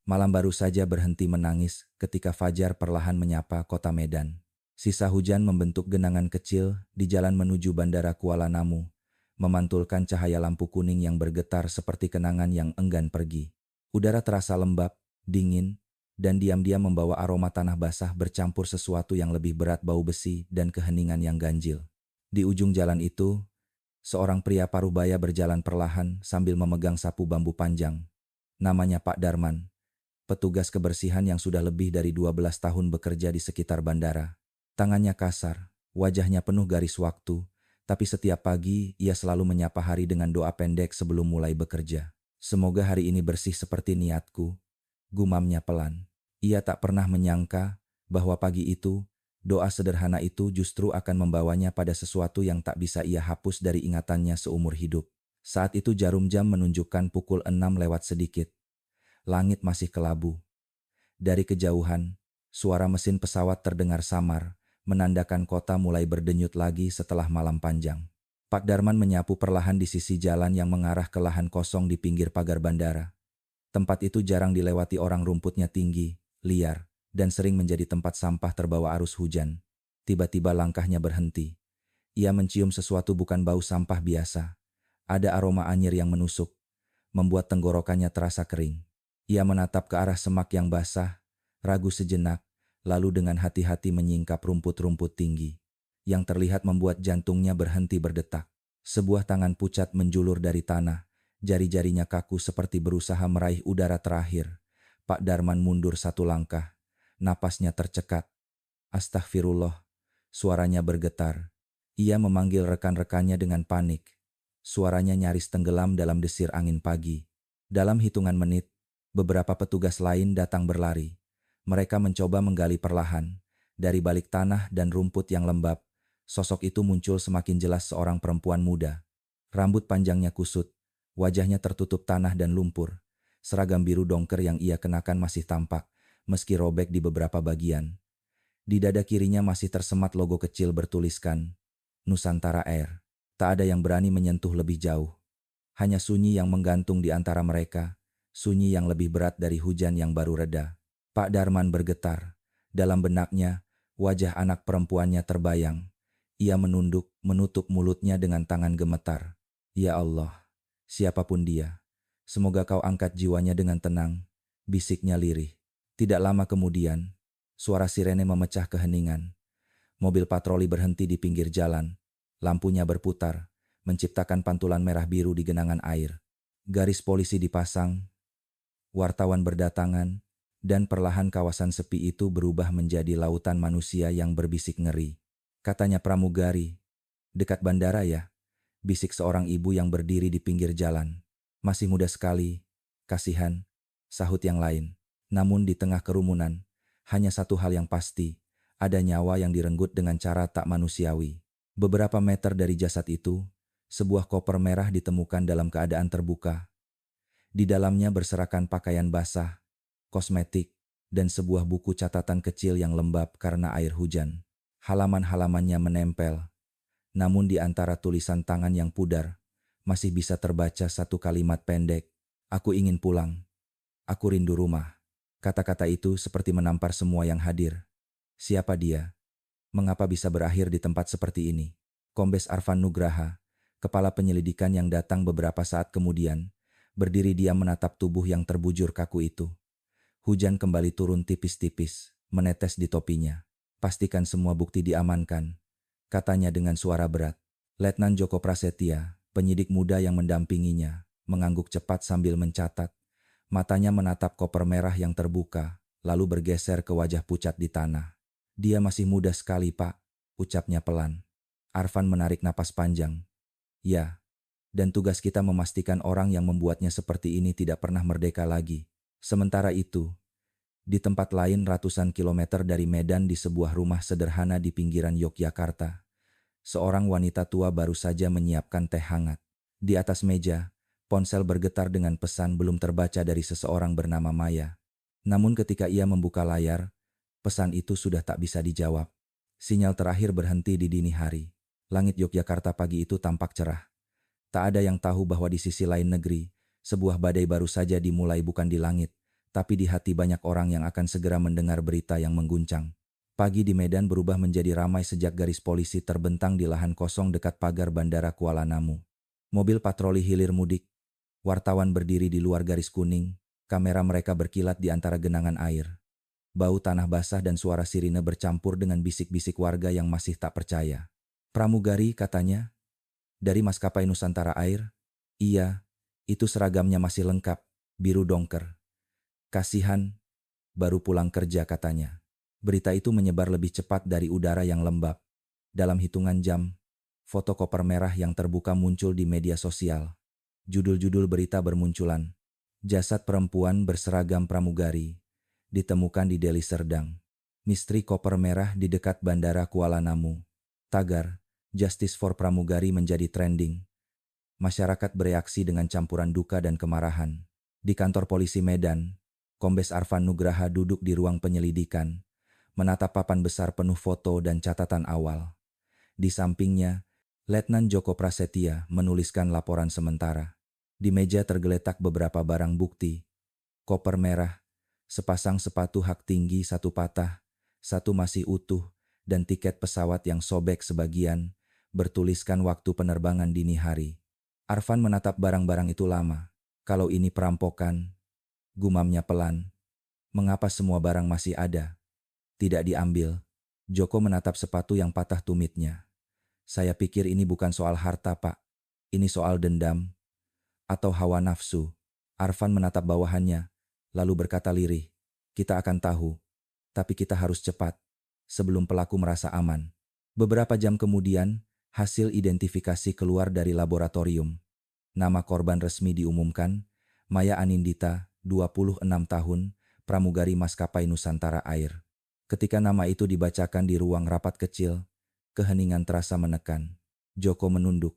Malam baru saja berhenti menangis ketika fajar perlahan menyapa kota Medan. Sisa hujan membentuk genangan kecil di jalan menuju Bandara Kuala Namu, memantulkan cahaya lampu kuning yang bergetar seperti kenangan yang enggan pergi. Udara terasa lembab, dingin, dan diam-diam membawa aroma tanah basah bercampur sesuatu yang lebih berat bau besi dan keheningan yang ganjil. Di ujung jalan itu, seorang pria parubaya berjalan perlahan sambil memegang sapu bambu panjang. Namanya Pak Darman, petugas kebersihan yang sudah lebih dari 12 tahun bekerja di sekitar bandara. Tangannya kasar, wajahnya penuh garis waktu, tapi setiap pagi ia selalu menyapa hari dengan doa pendek sebelum mulai bekerja. Semoga hari ini bersih seperti niatku, gumamnya pelan. Ia tak pernah menyangka bahwa pagi itu, doa sederhana itu justru akan membawanya pada sesuatu yang tak bisa ia hapus dari ingatannya seumur hidup. Saat itu jarum jam menunjukkan pukul 6 lewat sedikit. Langit masih kelabu. Dari kejauhan, suara mesin pesawat terdengar samar, menandakan kota mulai berdenyut lagi setelah malam panjang. Pak Darman menyapu perlahan di sisi jalan yang mengarah ke lahan kosong di pinggir pagar bandara. Tempat itu jarang dilewati orang, rumputnya tinggi, liar, dan sering menjadi tempat sampah terbawa arus hujan. Tiba-tiba langkahnya berhenti. Ia mencium sesuatu, bukan bau sampah biasa. Ada aroma anyir yang menusuk, membuat tenggorokannya terasa kering. Ia menatap ke arah semak yang basah, ragu sejenak, lalu dengan hati-hati menyingkap rumput-rumput tinggi. Yang terlihat membuat jantungnya berhenti berdetak. Sebuah tangan pucat menjulur dari tanah, jari-jarinya kaku seperti berusaha meraih udara terakhir. Pak Darman mundur satu langkah, napasnya tercekat. Astagfirullah, suaranya bergetar. Ia memanggil rekan-rekannya dengan panik. Suaranya nyaris tenggelam dalam desir angin pagi. Dalam hitungan menit, beberapa petugas lain datang berlari. Mereka mencoba menggali perlahan. Dari balik tanah dan rumput yang lembab, sosok itu muncul semakin jelas, seorang perempuan muda. Rambut panjangnya kusut, wajahnya tertutup tanah dan lumpur. Seragam biru dongker yang ia kenakan masih tampak, meski robek di beberapa bagian. Di dada kirinya masih tersemat logo kecil bertuliskan Nusantara Air. Tak ada yang berani menyentuh lebih jauh. Hanya sunyi yang menggantung di antara mereka, sunyi yang lebih berat dari hujan yang baru reda. Pak Darman bergetar. Dalam benaknya, wajah anak perempuannya terbayang. Ia menunduk, menutup mulutnya dengan tangan gemetar. Ya Allah, siapapun dia, semoga kau angkat jiwanya dengan tenang, bisiknya lirih. Tidak lama kemudian, suara sirene memecah keheningan. Mobil patroli berhenti di pinggir jalan. Lampunya berputar, menciptakan pantulan merah biru di genangan air. Garis polisi dipasang, wartawan berdatangan, dan perlahan kawasan sepi itu berubah menjadi lautan manusia yang berbisik ngeri. Katanya pramugari, dekat bandara ya, bisik seorang ibu yang berdiri di pinggir jalan. Masih muda sekali, kasihan, sahut yang lain. Namun di tengah kerumunan, hanya satu hal yang pasti, ada nyawa yang direnggut dengan cara tak manusiawi. Beberapa meter dari jasad itu, sebuah koper merah ditemukan dalam keadaan terbuka. Di dalamnya berserakan pakaian basah, kosmetik, dan sebuah buku catatan kecil yang lembab karena air hujan. Halaman-halamannya menempel, namun di antara tulisan tangan yang pudar, masih bisa terbaca satu kalimat pendek. Aku ingin pulang. Aku rindu rumah. Kata-kata itu seperti menampar semua yang hadir. Siapa dia? Mengapa bisa berakhir di tempat seperti ini? Kombes Arfan Nugraha, kepala penyelidikan yang datang beberapa saat kemudian, berdiri diam menatap tubuh yang terbujur kaku itu. Hujan kembali turun tipis-tipis, menetes di topinya. Pastikan semua bukti diamankan, katanya dengan suara berat. Letnan Joko Prasetya, penyidik muda yang mendampinginya, mengangguk cepat sambil mencatat. Matanya menatap koper merah yang terbuka, lalu bergeser ke wajah pucat di tanah. Dia masih muda sekali, Pak, ucapnya pelan. Arfan menarik napas panjang. Ya, dan tugas kita memastikan orang yang membuatnya seperti ini tidak pernah merdeka lagi. Sementara itu, di tempat lain ratusan kilometer dari Medan, di sebuah rumah sederhana di pinggiran Yogyakarta, seorang wanita tua baru saja menyiapkan teh hangat. Di atas meja, ponsel bergetar dengan pesan belum terbaca dari seseorang bernama Maya. Namun ketika ia membuka layar, pesan itu sudah tak bisa dijawab. Sinyal terakhir berhenti di dini hari. Langit Yogyakarta pagi itu tampak cerah. Tak ada yang tahu bahwa di sisi lain negeri, sebuah badai baru saja dimulai, bukan di langit, tapi di hati banyak orang yang akan segera mendengar berita yang mengguncang. Pagi di Medan berubah menjadi ramai sejak garis polisi terbentang di lahan kosong dekat pagar Bandara Kuala Namu. Mobil patroli hilir mudik, wartawan berdiri di luar garis kuning, kamera mereka berkilat di antara genangan air. Bau tanah basah dan suara sirine bercampur dengan bisik-bisik warga yang masih tak percaya. "Pramugari," katanya, "dari maskapai Nusantara Air?" "Iya, itu seragamnya masih lengkap, biru dongker." "Kasihan, baru pulang kerja," katanya. Berita itu menyebar lebih cepat dari udara yang lembab. Dalam hitungan jam, foto koper merah yang terbuka muncul di media sosial. Judul-judul berita bermunculan. Jasad perempuan berseragam pramugari ditemukan di Deli Serdang. Misteri koper merah di dekat Bandara Kuala Namu. Tagar Justice for Pramugari menjadi trending. Masyarakat bereaksi dengan campuran duka dan kemarahan. Di kantor polisi Medan, Kombes Arfan Nugraha duduk di ruang penyelidikan, menatap papan besar penuh foto dan catatan awal. Di sampingnya, Letnan Joko Prasetya menuliskan laporan sementara. Di meja tergeletak beberapa barang bukti. Koper merah, sepasang sepatu hak tinggi satu patah, satu masih utuh, dan tiket pesawat yang sobek sebagian, bertuliskan waktu penerbangan dini hari. Arfan menatap barang-barang itu lama. "Kalau ini perampokan," gumamnya pelan. "Mengapa semua barang masih ada? Tidak diambil?" Joko menatap sepatu yang patah tumitnya. "Saya pikir ini bukan soal harta, Pak. Ini soal dendam atau hawa nafsu." Arfan menatap bawahannya, lalu berkata lirih, "Kita akan tahu, tapi kita harus cepat, sebelum pelaku merasa aman." Beberapa jam kemudian, hasil identifikasi keluar dari laboratorium. Nama korban resmi diumumkan, Maya Anindita, 26 tahun, pramugari maskapai Nusantara Air. Ketika nama itu dibacakan di ruang rapat kecil, keheningan terasa menekan. Joko menunduk,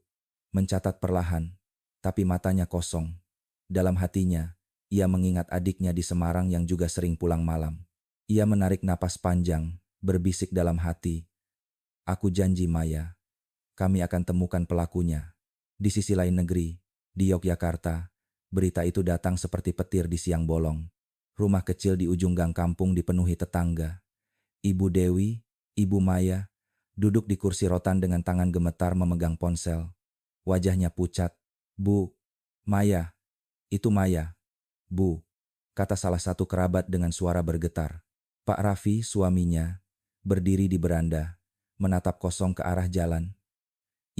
mencatat perlahan, tapi matanya kosong. Dalam hatinya, ia mengingat adiknya di Semarang yang juga sering pulang malam. Ia menarik napas panjang, berbisik dalam hati, "Aku janji Maya, kami akan temukan pelakunya." Di sisi lain negeri, di Yogyakarta, berita itu datang seperti petir di siang bolong. Rumah kecil di ujung gang kampung dipenuhi tetangga. Ibu Dewi, Ibu Maya, duduk di kursi rotan dengan tangan gemetar memegang ponsel. Wajahnya pucat. "Bu, Maya, itu Maya, Bu," kata salah satu kerabat dengan suara bergetar. Pak Raffi, suaminya, berdiri di beranda, menatap kosong ke arah jalan.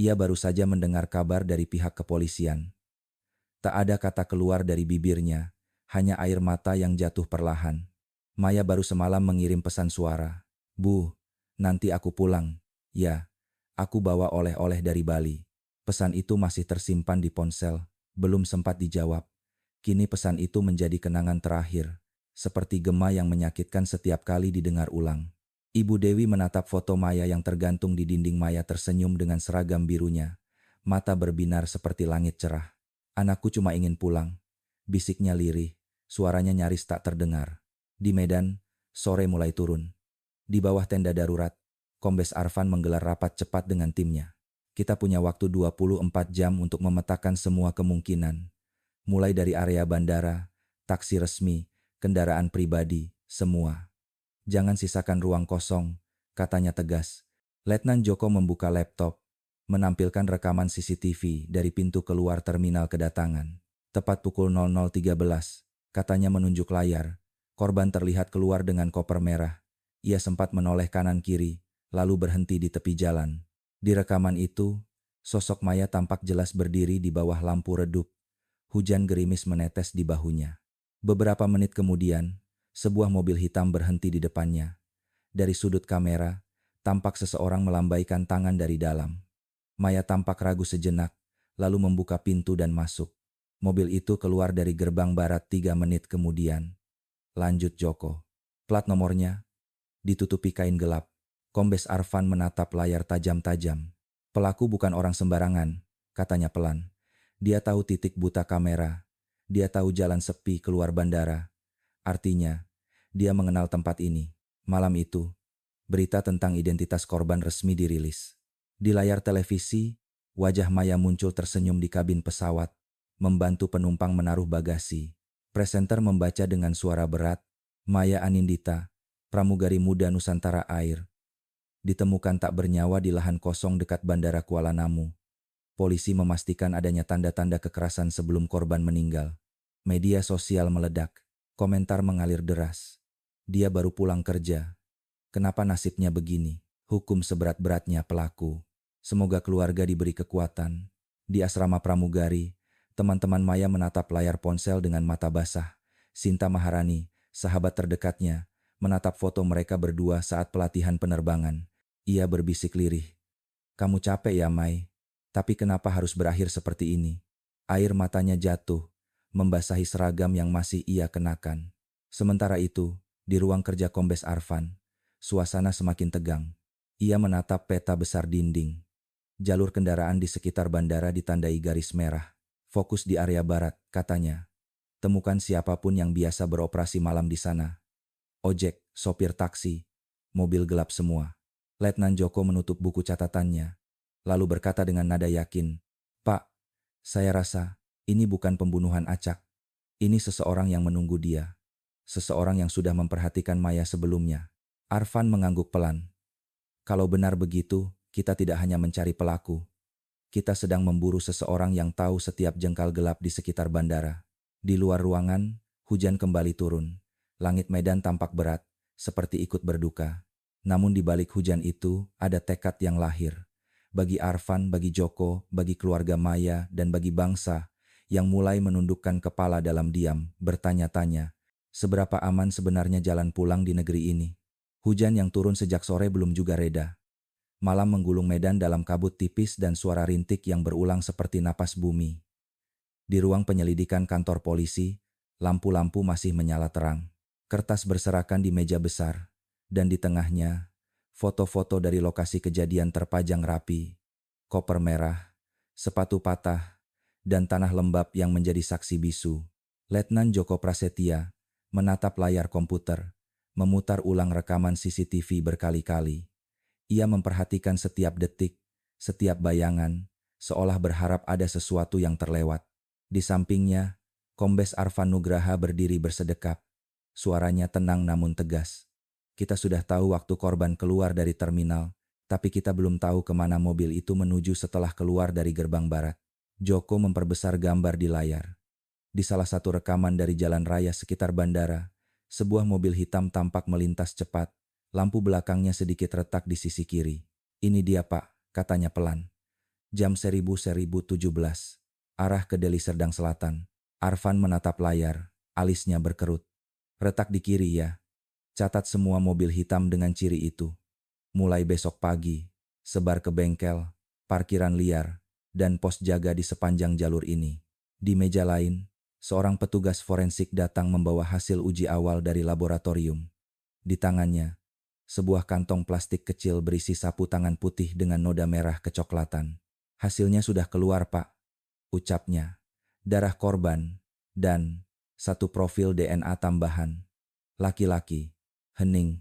Ia baru saja mendengar kabar dari pihak kepolisian. Tak ada kata keluar dari bibirnya, hanya air mata yang jatuh perlahan. Maya baru semalam mengirim pesan suara. "Bu, nanti aku pulang. Ya, aku bawa oleh-oleh dari Bali." Pesan itu masih tersimpan di ponsel, belum sempat dijawab. Kini pesan itu menjadi kenangan terakhir, seperti gema yang menyakitkan setiap kali didengar ulang. Ibu Dewi menatap foto Maya yang tergantung di dinding. Maya tersenyum dengan seragam birunya, mata berbinar seperti langit cerah. "Anakku cuma ingin pulang," bisiknya lirih, suaranya nyaris tak terdengar. Di Medan, sore mulai turun. Di bawah tenda darurat, Kombes Arfan menggelar rapat cepat dengan timnya. "Kita punya waktu 24 jam untuk memetakan semua kemungkinan. Mulai dari area bandara, taksi resmi, kendaraan pribadi, semua. Jangan sisakan ruang kosong," katanya tegas. Letnan Joko membuka laptop, menampilkan rekaman CCTV dari pintu keluar terminal kedatangan. Tepat pukul 00.13, katanya menunjuk layar. Korban terlihat keluar dengan koper merah. Ia sempat menoleh kanan-kiri, lalu berhenti di tepi jalan. Di rekaman itu, sosok Maya tampak jelas berdiri di bawah lampu redup. Hujan gerimis menetes di bahunya. Beberapa menit kemudian, sebuah mobil hitam berhenti di depannya. Dari sudut kamera, tampak seseorang melambaikan tangan dari dalam. Maya tampak ragu sejenak, lalu membuka pintu dan masuk. Mobil itu keluar dari gerbang barat 3 menit kemudian. Lanjut Joko. Plat nomornya ditutupi kain gelap. Kombes Arfan menatap layar tajam-tajam. "Pelaku bukan orang sembarangan," katanya pelan. "Dia tahu titik buta kamera. Dia tahu jalan sepi keluar bandara. Artinya, dia mengenal tempat ini." Malam itu, berita tentang identitas korban resmi dirilis. Di layar televisi, wajah Maya muncul tersenyum di kabin pesawat, membantu penumpang menaruh bagasi. Presenter membaca dengan suara berat, Maya Anindita, pramugari muda Nusantara Air, ditemukan tak bernyawa di lahan kosong dekat Bandara Kuala Namu. Polisi memastikan adanya tanda-tanda kekerasan sebelum korban meninggal. Media sosial meledak, komentar mengalir deras. Dia baru pulang kerja. Kenapa nasibnya begini? Hukum seberat-beratnya pelaku. Semoga keluarga diberi kekuatan. Di asrama pramugari, teman-teman Maya menatap layar ponsel dengan mata basah. Sinta Maharani, sahabat terdekatnya, menatap foto mereka berdua saat pelatihan penerbangan. Ia berbisik lirih. Kamu capek ya, Mai? Tapi kenapa harus berakhir seperti ini? Air matanya jatuh, membasahi seragam yang masih ia kenakan. Sementara itu, di ruang kerja Kombes Arfan, suasana semakin tegang. Ia menatap peta besar dinding. Jalur kendaraan di sekitar bandara ditandai garis merah. Fokus di area barat, katanya. Temukan siapapun yang biasa beroperasi malam di sana. Ojek, sopir taksi, mobil gelap semua. Letnan Joko menutup buku catatannya, lalu berkata dengan nada yakin, Pak, saya rasa ini bukan pembunuhan acak. Ini seseorang yang menunggu dia. Seseorang yang sudah memperhatikan Maya sebelumnya. Arfan mengangguk pelan. Kalau benar begitu, kita tidak hanya mencari pelaku. Kita sedang memburu seseorang yang tahu setiap jengkal gelap di sekitar bandara. Di luar ruangan, hujan kembali turun. Langit Medan tampak berat, seperti ikut berduka. Namun di balik hujan itu, ada tekad yang lahir. Bagi Arfan, bagi Joko, bagi keluarga Maya, dan bagi bangsa, yang mulai menundukkan kepala dalam diam, bertanya-tanya, seberapa aman sebenarnya jalan pulang di negeri ini? Hujan yang turun sejak sore belum juga reda. Malam menggulung Medan dalam kabut tipis dan suara rintik yang berulang seperti napas bumi. Di ruang penyelidikan kantor polisi, lampu-lampu masih menyala terang. Kertas berserakan di meja besar, dan di tengahnya, foto-foto dari lokasi kejadian terpajang rapi. Koper merah, sepatu patah, dan tanah lembab yang menjadi saksi bisu. Letnan Joko Prasetya menatap layar komputer, memutar ulang rekaman CCTV berkali-kali. Ia memperhatikan setiap detik, setiap bayangan, seolah berharap ada sesuatu yang terlewat. Di sampingnya, Kombes Arfan Nugraha berdiri bersedekap. Suaranya tenang namun tegas. Kita sudah tahu waktu korban keluar dari terminal, tapi kita belum tahu kemana mobil itu menuju setelah keluar dari gerbang barat. Joko memperbesar gambar di layar. Di salah satu rekaman dari jalan raya sekitar bandara, sebuah mobil hitam tampak melintas cepat. Lampu belakangnya sedikit retak di sisi kiri. Ini dia, Pak, katanya pelan. Jam 1017. Arah ke Deli Serdang Selatan. Arfan menatap layar, alisnya berkerut. Retak di kiri ya. Catat semua mobil hitam dengan ciri itu. Mulai besok pagi, sebar ke bengkel, parkiran liar, dan pos jaga di sepanjang jalur ini. Di meja lain, seorang petugas forensik datang membawa hasil uji awal dari laboratorium. Di tangannya, sebuah kantong plastik kecil berisi sapu tangan putih dengan noda merah kecoklatan. Hasilnya sudah keluar, Pak, ucapnya. Darah korban, dan satu profil DNA tambahan. Laki-laki, hening,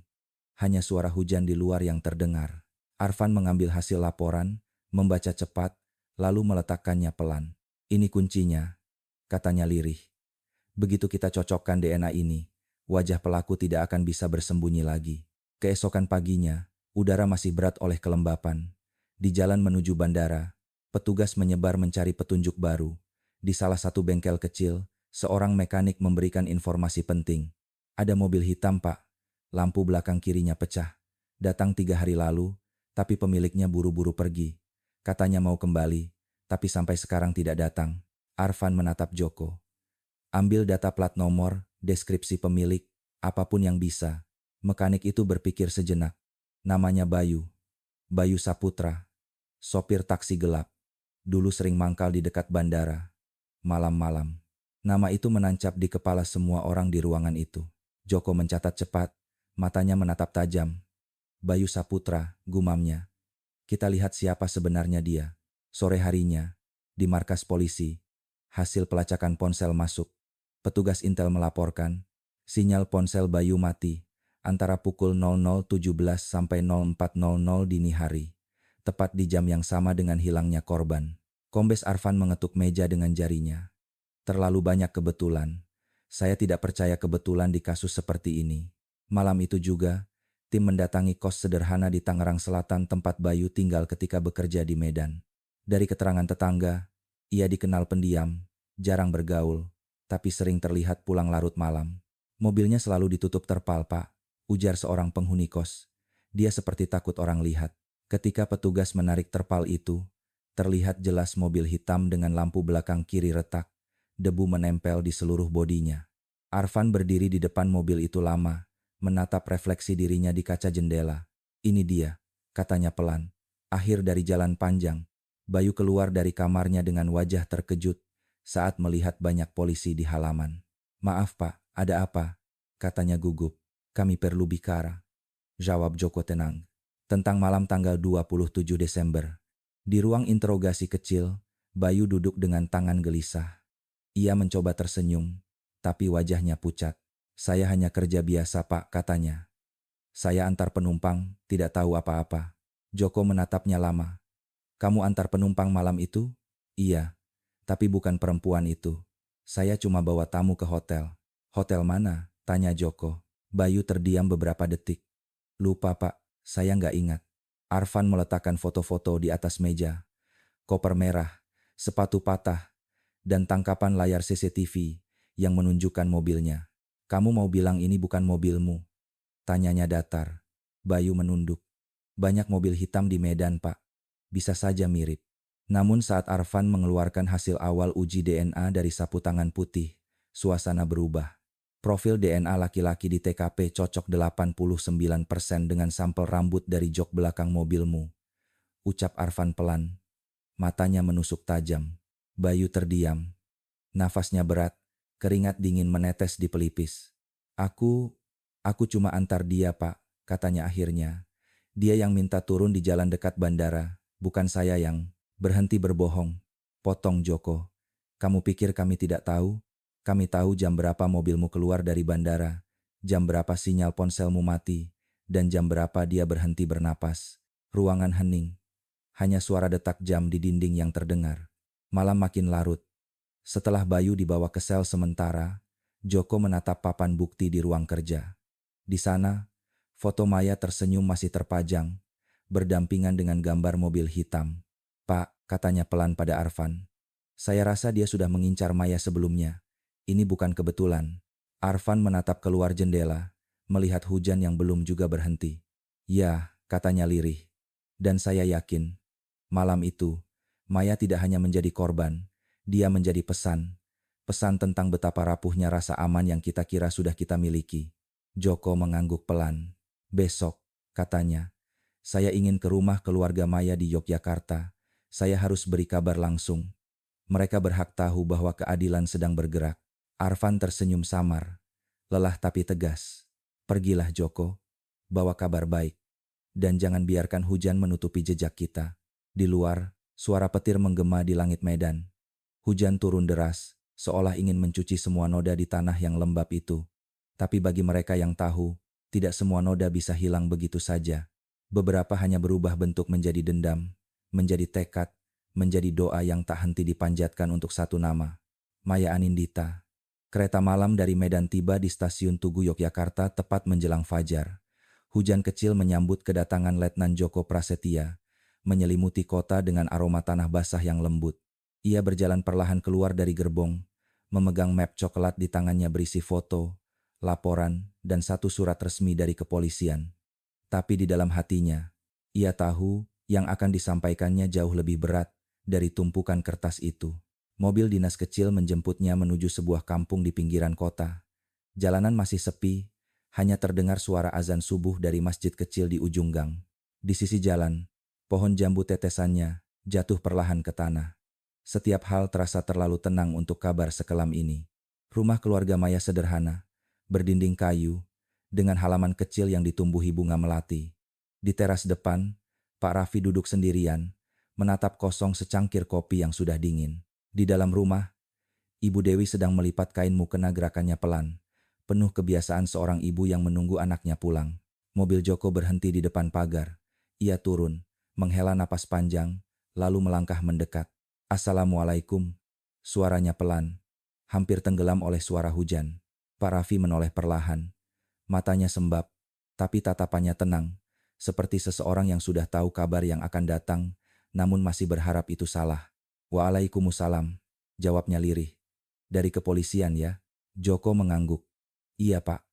hanya suara hujan di luar yang terdengar. Arfan mengambil hasil laporan, membaca cepat, lalu meletakkannya pelan. Ini kuncinya, katanya lirih. Begitu kita cocokkan DNA ini, wajah pelaku tidak akan bisa bersembunyi lagi. Keesokan paginya, udara masih berat oleh kelembapan. Di jalan menuju bandara, petugas menyebar mencari petunjuk baru. Di salah satu bengkel kecil, seorang mekanik memberikan informasi penting. Ada mobil hitam, Pak. Lampu belakang kirinya pecah. Datang 3 hari lalu, tapi pemiliknya buru-buru pergi. Katanya mau kembali, tapi sampai sekarang tidak datang. Arfan menatap Joko. Ambil data plat nomor, deskripsi pemilik, apapun yang bisa. Mekanik itu berpikir sejenak. Namanya Bayu. Bayu Saputra. Sopir taksi gelap. Dulu sering mangkal di dekat bandara. Malam-malam. Nama itu menancap di kepala semua orang di ruangan itu. Joko mencatat cepat, matanya menatap tajam. Bayu Saputra, gumamnya. Kita lihat siapa sebenarnya dia. Sore harinya, di markas polisi, hasil pelacakan ponsel masuk. Petugas intel melaporkan, sinyal ponsel Bayu mati antara pukul 00.17 sampai 04.00 dini hari, tepat di jam yang sama dengan hilangnya korban. Kombes Arfan mengetuk meja dengan jarinya. Terlalu banyak kebetulan. Saya tidak percaya kebetulan di kasus seperti ini. Malam itu juga, tim mendatangi kos sederhana di Tangerang Selatan tempat Bayu tinggal ketika bekerja di Medan. Dari keterangan tetangga, ia dikenal pendiam, jarang bergaul, tapi sering terlihat pulang larut malam. Mobilnya selalu ditutup terpal, Pak, ujar seorang penghuni kos. Dia seperti takut orang lihat. Ketika petugas menarik terpal itu, terlihat jelas mobil hitam dengan lampu belakang kiri retak. Debu menempel di seluruh bodinya. Arfan berdiri di depan mobil itu lama, menatap refleksi dirinya di kaca jendela. Ini dia, katanya pelan. Akhir dari jalan panjang, Bayu keluar dari kamarnya dengan wajah terkejut saat melihat banyak polisi di halaman. Maaf Pak, ada apa? Katanya gugup. Kami perlu bicara. Jawab Joko tenang. Tentang malam tanggal 27 Desember. Di ruang interogasi kecil, Bayu duduk dengan tangan gelisah. Ia mencoba tersenyum, tapi wajahnya pucat. Saya hanya kerja biasa Pak, katanya. Saya antar penumpang, tidak tahu apa-apa. Joko menatapnya lama. Kamu antar penumpang malam itu? Iya, tapi bukan perempuan itu. Saya cuma bawa tamu ke hotel. Hotel mana? Tanya Joko. Bayu terdiam beberapa detik. Lupa Pak, saya nggak ingat. Arfan meletakkan foto-foto di atas meja. Koper merah, sepatu patah, dan tangkapan layar CCTV yang menunjukkan mobilnya. Kamu mau bilang ini bukan mobilmu? Tanyanya datar. Bayu menunduk. Banyak mobil hitam di Medan, Pak. Bisa saja mirip. Namun saat Arfan mengeluarkan hasil awal uji DNA dari sapu tangan putih, suasana berubah. Profil DNA laki-laki di TKP cocok 89% dengan sampel rambut dari jok belakang mobilmu. Ucap Arfan pelan. Matanya menusuk tajam. Bayu terdiam. Nafasnya berat, keringat dingin menetes di pelipis. Aku cuma antar dia Pak, katanya akhirnya. Dia yang minta turun di jalan dekat bandara, bukan saya yang berhenti berbohong. Potong Joko. Kamu pikir kami tidak tahu? Kami tahu jam berapa mobilmu keluar dari bandara, jam berapa sinyal ponselmu mati, dan jam berapa dia berhenti bernapas. Ruangan hening. Hanya suara detak jam di dinding yang terdengar. Malam makin larut. Setelah Bayu dibawa ke sel sementara, Joko menatap papan bukti di ruang kerja. Di sana, foto Maya tersenyum masih terpajang, berdampingan dengan gambar mobil hitam. Pak, katanya pelan pada Arfan. Saya rasa dia sudah mengincar Maya sebelumnya. Ini bukan kebetulan. Arfan menatap keluar jendela, melihat hujan yang belum juga berhenti. Ya, katanya lirih. Dan saya yakin, malam itu, Maya tidak hanya menjadi korban, dia menjadi pesan. Pesan tentang betapa rapuhnya rasa aman yang kita kira sudah kita miliki. Joko mengangguk pelan. Besok, katanya, saya ingin ke rumah keluarga Maya di Yogyakarta. Saya harus beri kabar langsung. Mereka berhak tahu bahwa keadilan sedang bergerak. Arfan tersenyum samar, lelah tapi tegas. Pergilah Joko, bawa kabar baik. Dan jangan biarkan hujan menutupi jejak kita. Di luar, suara petir menggema di langit Medan. Hujan turun deras, seolah ingin mencuci semua noda di tanah yang lembab itu. Tapi bagi mereka yang tahu, tidak semua noda bisa hilang begitu saja. Beberapa hanya berubah bentuk menjadi dendam, menjadi tekad, menjadi doa yang tak henti dipanjatkan untuk satu nama. Maya Anindita. Kereta malam dari Medan tiba di stasiun Tugu Yogyakarta tepat menjelang fajar. Hujan kecil menyambut kedatangan Letnan Joko Prasetya, menyelimuti kota dengan aroma tanah basah yang lembut. Ia berjalan perlahan keluar dari gerbong, memegang map coklat di tangannya berisi foto, laporan, dan satu surat resmi dari kepolisian. Tapi di dalam hatinya, ia tahu yang akan disampaikannya jauh lebih berat dari tumpukan kertas itu. Mobil dinas kecil menjemputnya menuju sebuah kampung di pinggiran kota. Jalanan masih sepi, hanya terdengar suara azan subuh dari masjid kecil di ujung gang. Di sisi jalan, pohon jambu tetesannya jatuh perlahan ke tanah. Setiap hal terasa terlalu tenang untuk kabar sekelam ini. Rumah keluarga Maya sederhana, berdinding kayu, dengan halaman kecil yang ditumbuhi bunga melati. Di teras depan, Pak Raffi duduk sendirian, menatap kosong secangkir kopi yang sudah dingin. Di dalam rumah, Ibu Dewi sedang melipat kain mukena gerakannya pelan, penuh kebiasaan seorang ibu yang menunggu anaknya pulang. Mobil Joko berhenti di depan pagar. Ia turun, menghela napas panjang, lalu melangkah mendekat. Assalamualaikum. Suaranya pelan. hampir tenggelam oleh suara hujan. Pak Raffi menoleh perlahan. Matanya sembab, tapi tatapannya tenang, seperti seseorang yang sudah tahu kabar yang akan datang, namun masih berharap itu salah. Waalaikumsalam, jawabnya lirih. Dari kepolisian ya? Joko mengangguk. Iya Pak,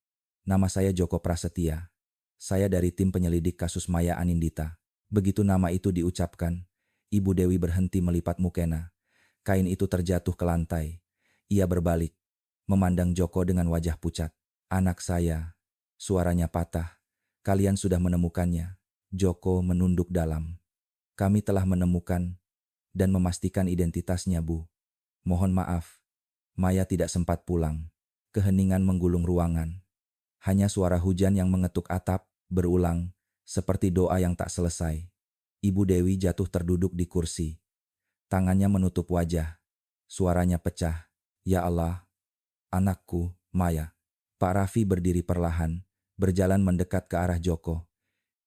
nama saya Joko Prasetya. Saya dari tim penyelidik kasus Maya Anindita. Begitu nama itu diucapkan, Ibu Dewi berhenti melipat mukena. Kain itu terjatuh ke lantai. Ia berbalik, memandang Joko dengan wajah pucat. Anak saya, suaranya patah. Kalian sudah menemukannya. Joko menunduk dalam. Kami telah menemukan dan memastikan identitasnya, Bu. Mohon maaf, Maya tidak sempat pulang. Keheningan menggulung ruangan. Hanya suara hujan yang mengetuk atap, berulang, seperti doa yang tak selesai. Ibu Dewi jatuh terduduk di kursi. Tangannya menutup wajah. Suaranya pecah. Ya Allah, anakku, Maya. Pak Raffi berdiri perlahan, berjalan mendekat ke arah Joko.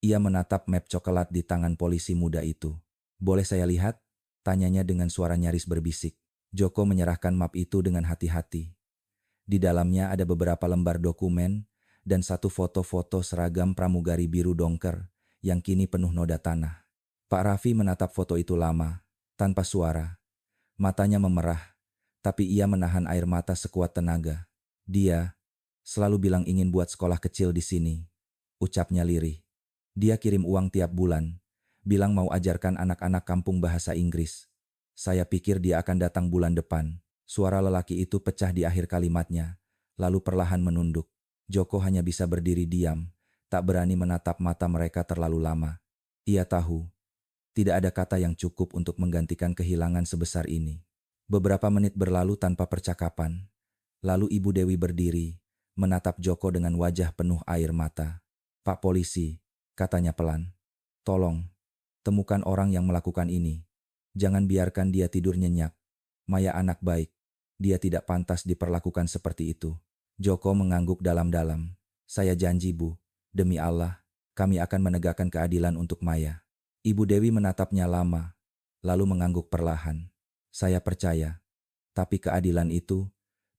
Ia menatap map coklat di tangan polisi muda itu. Boleh saya lihat? Tanyanya dengan suara nyaris berbisik. Joko menyerahkan map itu dengan hati-hati. Di dalamnya ada beberapa lembar dokumen dan satu foto-foto seragam pramugari biru dongker yang kini penuh noda tanah. Pak Raffi menatap foto itu lama, tanpa suara. Matanya memerah, tapi ia menahan air mata sekuat tenaga. Dia selalu bilang ingin buat sekolah kecil di sini, ucapnya lirih. Dia kirim uang tiap bulan, bilang mau ajarkan anak-anak kampung bahasa Inggris. Saya pikir dia akan datang bulan depan. Suara lelaki itu pecah di akhir kalimatnya, lalu perlahan menunduk. Joko hanya bisa berdiri diam, tak berani menatap mata mereka terlalu lama. Ia tahu, tidak ada kata yang cukup untuk menggantikan kehilangan sebesar ini. Beberapa menit berlalu tanpa percakapan. Lalu Ibu Dewi berdiri, menatap Joko dengan wajah penuh air mata. Pak Polisi, katanya pelan. Tolong, temukan orang yang melakukan ini. Jangan biarkan dia tidur nyenyak. Maya anak baik. Dia tidak pantas diperlakukan seperti itu. Joko mengangguk dalam-dalam. Saya janji, Bu. Demi Allah, kami akan menegakkan keadilan untuk Maya. Ibu Dewi menatapnya lama, lalu mengangguk perlahan. Saya percaya. Tapi keadilan itu,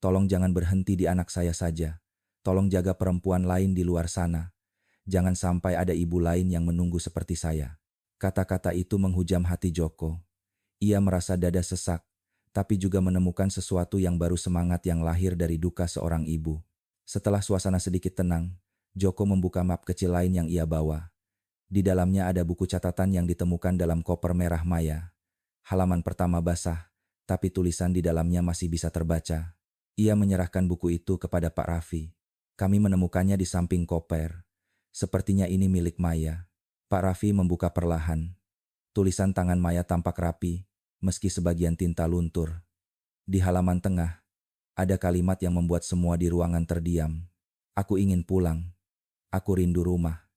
tolong jangan berhenti di anak saya saja. Tolong jaga perempuan lain di luar sana. Jangan sampai ada ibu lain yang menunggu seperti saya. Kata-kata itu menghujam hati Joko. Ia merasa dada sesak, tapi juga menemukan sesuatu yang baru, semangat yang lahir dari duka seorang ibu. Setelah suasana sedikit tenang, Joko membuka map kecil lain yang ia bawa. Di dalamnya ada buku catatan yang ditemukan dalam koper merah Maya. Halaman pertama basah, tapi tulisan di dalamnya masih bisa terbaca. Ia menyerahkan buku itu kepada Pak Raffi. Kami menemukannya di samping koper. Sepertinya ini milik Maya. Pak Raffi membuka perlahan. Tulisan tangan Maya tampak rapi, meski sebagian tinta luntur. Di halaman tengah, ada kalimat yang membuat semua di ruangan terdiam. Aku ingin pulang. Aku rindu rumah.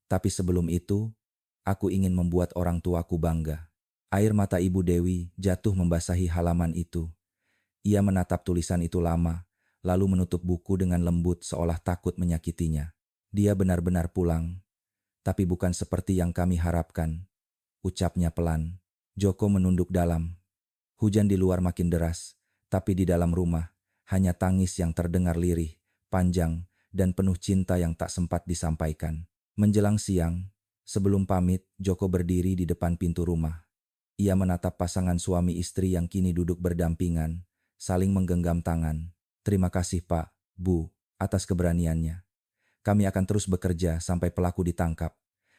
Tapi sebelum itu, aku ingin membuat orang tuaku bangga. Air mata Ibu Dewi jatuh membasahi halaman itu. Ia menatap tulisan itu lama, lalu menutup buku dengan lembut seolah takut menyakitinya. Dia benar-benar pulang, tapi bukan seperti yang kami harapkan, ucapnya pelan. Joko menunduk dalam. Hujan di luar makin deras, tapi di dalam rumah, hanya tangis yang terdengar lirih, panjang, dan penuh cinta yang tak sempat disampaikan. Menjelang siang, sebelum pamit, Joko berdiri di depan pintu rumah. Ia menatap pasangan suami istri yang kini duduk berdampingan, saling menggenggam tangan. Terima kasih Pak, Bu, atas keberaniannya. Kami akan terus bekerja sampai pelaku ditangkap.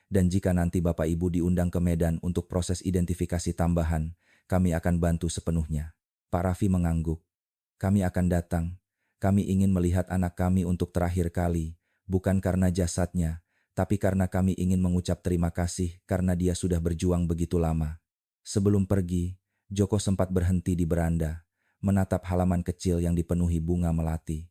Dan jika nanti Bapak Ibu diundang ke Medan untuk proses identifikasi tambahan, kami akan bantu sepenuhnya. Pak Raffi mengangguk. Kami akan datang. Kami ingin melihat anak kami untuk terakhir kali, bukan karena jasadnya, tapi karena kami ingin mengucap terima kasih karena dia sudah berjuang begitu lama. Sebelum pergi, Joko sempat berhenti di beranda, menatap halaman kecil yang dipenuhi bunga melati.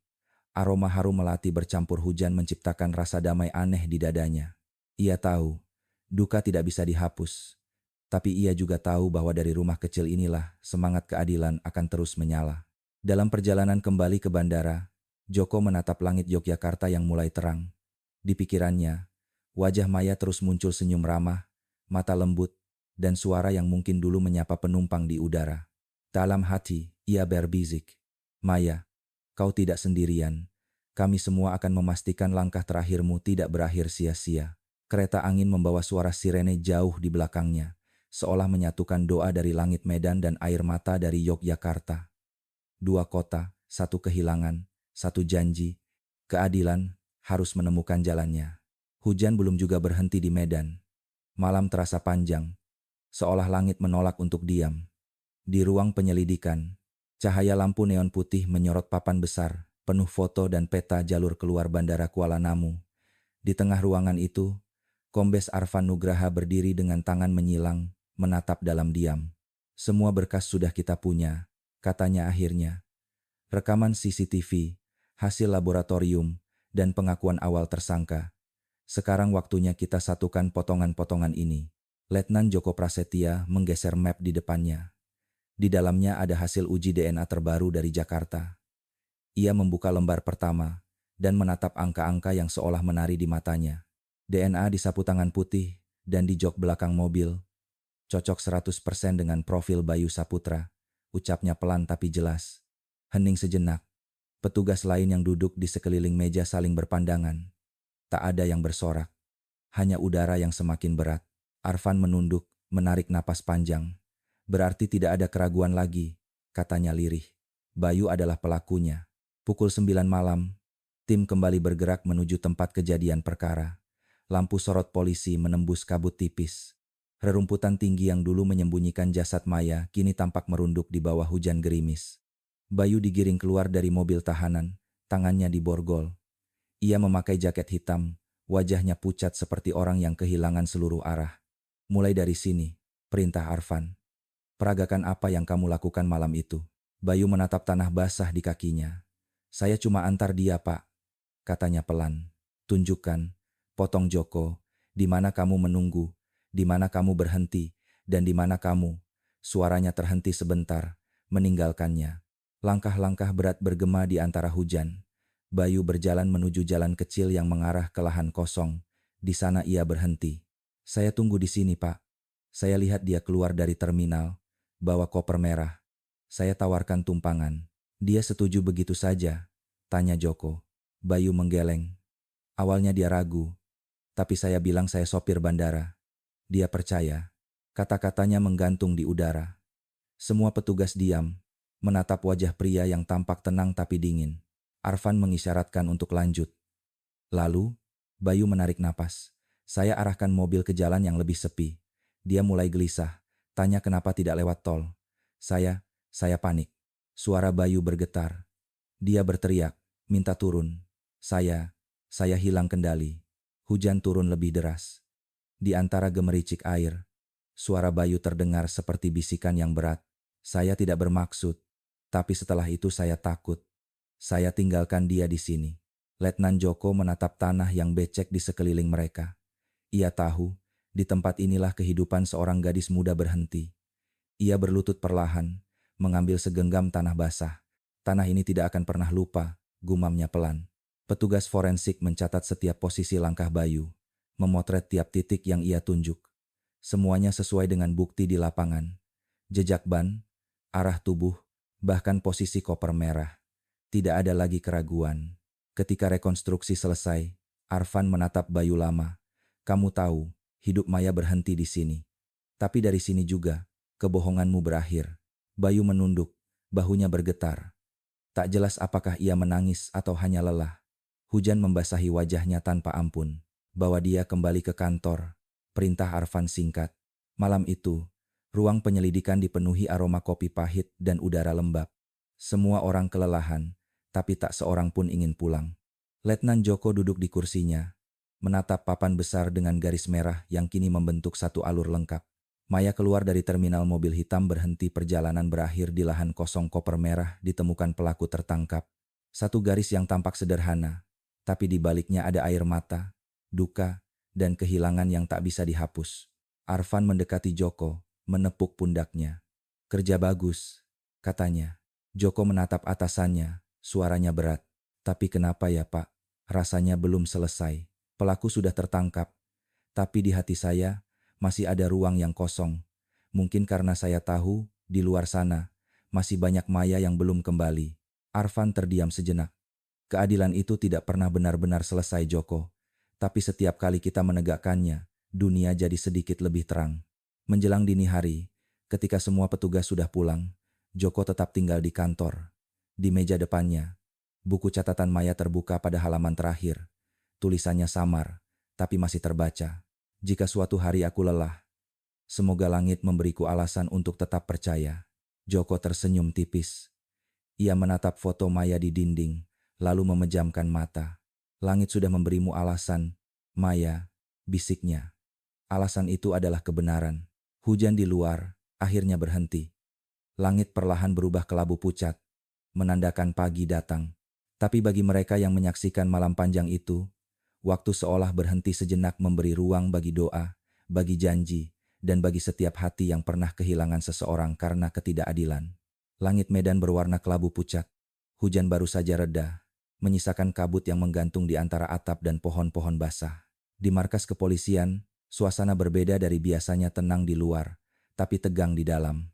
Aroma harum melati bercampur hujan menciptakan rasa damai aneh di dadanya. Ia tahu, duka tidak bisa dihapus, tapi ia juga tahu bahwa dari rumah kecil inilah semangat keadilan akan terus menyala. Dalam perjalanan kembali ke bandara, Joko menatap langit Yogyakarta yang mulai terang. Di pikirannya, wajah Maya terus muncul senyum ramah, mata lembut, dan suara yang mungkin dulu menyapa penumpang di udara. Dalam hati, ia berbisik, Maya, kau tidak sendirian. Kami semua akan memastikan langkah terakhirmu tidak berakhir sia-sia. Kereta angin membawa suara sirene jauh di belakangnya, seolah menyatukan doa dari langit Medan dan air mata dari Yogyakarta. Dua kota, satu kehilangan, satu janji. Keadilan harus menemukan jalannya. Hujan belum juga berhenti di Medan. Malam terasa panjang, seolah langit menolak untuk diam. Di ruang penyelidikan, cahaya lampu neon putih menyorot papan besar, penuh foto dan peta jalur keluar Bandara Kuala Namu. Di tengah ruangan itu, Kombes Arfan Nugraha berdiri dengan tangan menyilang, menatap dalam diam. Semua berkas sudah kita punya, katanya akhirnya. Rekaman CCTV, hasil laboratorium, dan pengakuan awal tersangka. Sekarang waktunya kita satukan potongan-potongan ini. Letnan Joko Prasetya menggeser map di depannya. Di dalamnya ada hasil uji DNA terbaru dari Jakarta. Ia membuka lembar pertama dan menatap angka-angka yang seolah menari di matanya. DNA di sapu tangan putih dan di jok belakang mobil. Cocok 100% dengan profil Bayu Saputra, ucapnya pelan tapi jelas. Hening sejenak. Petugas lain yang duduk di sekeliling meja saling berpandangan. Tak ada yang bersorak. Hanya udara yang semakin berat. Arfan menunduk, menarik napas panjang. Berarti tidak ada keraguan lagi, katanya lirih. Bayu adalah pelakunya. Pukul 9 malam, tim kembali bergerak menuju tempat kejadian perkara. Lampu sorot polisi menembus kabut tipis. Rerumputan tinggi yang dulu menyembunyikan jasad Maya kini tampak merunduk di bawah hujan gerimis. Bayu digiring keluar dari mobil tahanan, tangannya diborgol. Ia memakai jaket hitam, wajahnya pucat seperti orang yang kehilangan seluruh arah. Mulai dari sini, perintah Arfan. Peragakan apa yang kamu lakukan malam itu? Bayu menatap tanah basah di kakinya. Saya cuma antar dia, Pak, katanya pelan. Tunjukkan, potong Joko, di mana kamu menunggu, di mana kamu berhenti, dan di mana kamu. Suaranya terhenti sebentar, meninggalkannya. Langkah-langkah berat bergema di antara hujan. Bayu berjalan menuju jalan kecil yang mengarah ke lahan kosong. Di sana ia berhenti. Saya tunggu di sini, Pak. Saya lihat dia keluar dari terminal, bawa koper merah. Saya tawarkan tumpangan. Dia setuju begitu saja, tanya Joko. Bayu menggeleng. Awalnya dia ragu, tapi saya bilang saya sopir bandara. Dia percaya. Kata-katanya menggantung di udara. Semua petugas diam, menatap wajah pria yang tampak tenang tapi dingin. Arfan mengisyaratkan untuk lanjut. Lalu, Bayu menarik napas. Saya arahkan mobil ke jalan yang lebih sepi. Dia mulai gelisah, tanya kenapa tidak lewat tol. Saya panik. Suara Bayu bergetar. Dia berteriak, minta turun. Saya hilang kendali. Hujan turun lebih deras. Di antara gemericik air, suara Bayu terdengar seperti bisikan yang berat. Saya tidak bermaksud, tapi setelah itu saya takut. Saya tinggalkan dia di sini. Letnan Joko menatap tanah yang becek di sekeliling mereka. Ia tahu, di tempat inilah kehidupan seorang gadis muda berhenti. Ia berlutut perlahan, mengambil segenggam tanah basah. Tanah ini tidak akan pernah lupa, gumamnya pelan. Petugas forensik mencatat setiap posisi langkah Bayu, memotret tiap titik yang ia tunjuk. Semuanya sesuai dengan bukti di lapangan. Jejak ban, arah tubuh, bahkan posisi koper merah. Tidak ada lagi keraguan. Ketika rekonstruksi selesai, Arfan menatap Bayu lama. Kamu tahu, hidup Maya berhenti di sini. Tapi dari sini juga, kebohonganmu berakhir. Bayu menunduk, bahunya bergetar. Tak jelas apakah ia menangis atau hanya lelah. Hujan membasahi wajahnya tanpa ampun. Bawa dia kembali ke kantor. Perintah Arfan singkat. Malam itu, ruang penyelidikan dipenuhi aroma kopi pahit dan udara lembab. Semua orang kelelahan, tapi tak seorang pun ingin pulang. Letnan Joko duduk di kursinya, menatap papan besar dengan garis merah yang kini membentuk satu alur lengkap. Maya keluar dari terminal mobil hitam berhenti perjalanan berakhir di lahan kosong koper merah ditemukan pelaku tertangkap. Satu garis yang tampak sederhana, tapi di baliknya ada air mata, duka, dan kehilangan yang tak bisa dihapus. Arfan mendekati Joko, menepuk pundaknya. Kerja bagus, katanya. Joko menatap atasannya, suaranya berat. Tapi kenapa ya Pak? Rasanya belum selesai. Pelaku sudah tertangkap. Tapi di hati saya, masih ada ruang yang kosong. Mungkin karena saya tahu, di luar sana, masih banyak Maya yang belum kembali. Arfan terdiam sejenak. Keadilan itu tidak pernah benar-benar selesai, Joko. Tapi setiap kali kita menegakkannya, dunia jadi sedikit lebih terang. Menjelang dini hari, ketika semua petugas sudah pulang, Joko tetap tinggal di kantor. Di meja depannya, buku catatan Maya terbuka pada halaman terakhir. Tulisannya samar, tapi masih terbaca. Jika suatu hari aku lelah, semoga langit memberiku alasan untuk tetap percaya. Joko tersenyum tipis. Ia menatap foto Maya di dinding, lalu memejamkan mata. Langit sudah memberimu alasan, Maya, bisiknya. Alasan itu adalah kebenaran. Hujan di luar akhirnya berhenti. Langit perlahan berubah kelabu pucat, menandakan pagi datang. Tapi bagi mereka yang menyaksikan malam panjang itu, waktu seolah berhenti sejenak, memberi ruang bagi doa, bagi janji, dan bagi setiap hati yang pernah kehilangan seseorang karena ketidakadilan. Langit Medan berwarna kelabu pucat. Hujan baru saja reda, menyisakan kabut yang menggantung di antara atap dan pohon-pohon basah. Di markas kepolisian, suasana berbeda dari biasanya, tenang di luar, tapi tegang di dalam.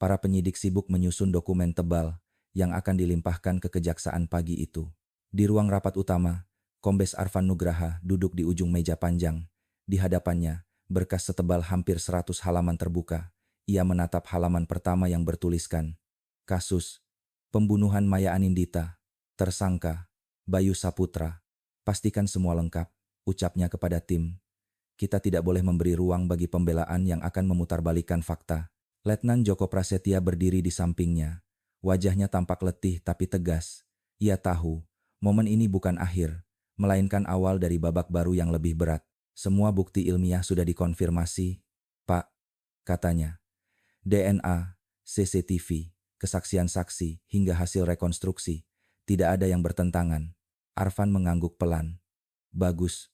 Para penyidik sibuk menyusun dokumen tebal yang akan dilimpahkan ke kejaksaan pagi itu. Di ruang rapat utama, Kombes Arfan Nugraha duduk di ujung meja panjang. Di hadapannya, berkas setebal hampir 100 halaman terbuka. Ia menatap halaman pertama yang bertuliskan, kasus pembunuhan Maya Anindita, tersangka Bayu Saputra. Pastikan semua lengkap, ucapnya kepada tim. Kita tidak boleh memberi ruang bagi pembelaan yang akan memutarbalikkan fakta. Letnan Joko Prasetya berdiri di sampingnya. Wajahnya tampak letih tapi tegas. Ia tahu, momen ini bukan akhir, melainkan awal dari babak baru yang lebih berat. Semua bukti ilmiah sudah dikonfirmasi, Pak, katanya. DNA, CCTV, kesaksian saksi, hingga hasil rekonstruksi. Tidak ada yang bertentangan. Arfan mengangguk pelan. Bagus.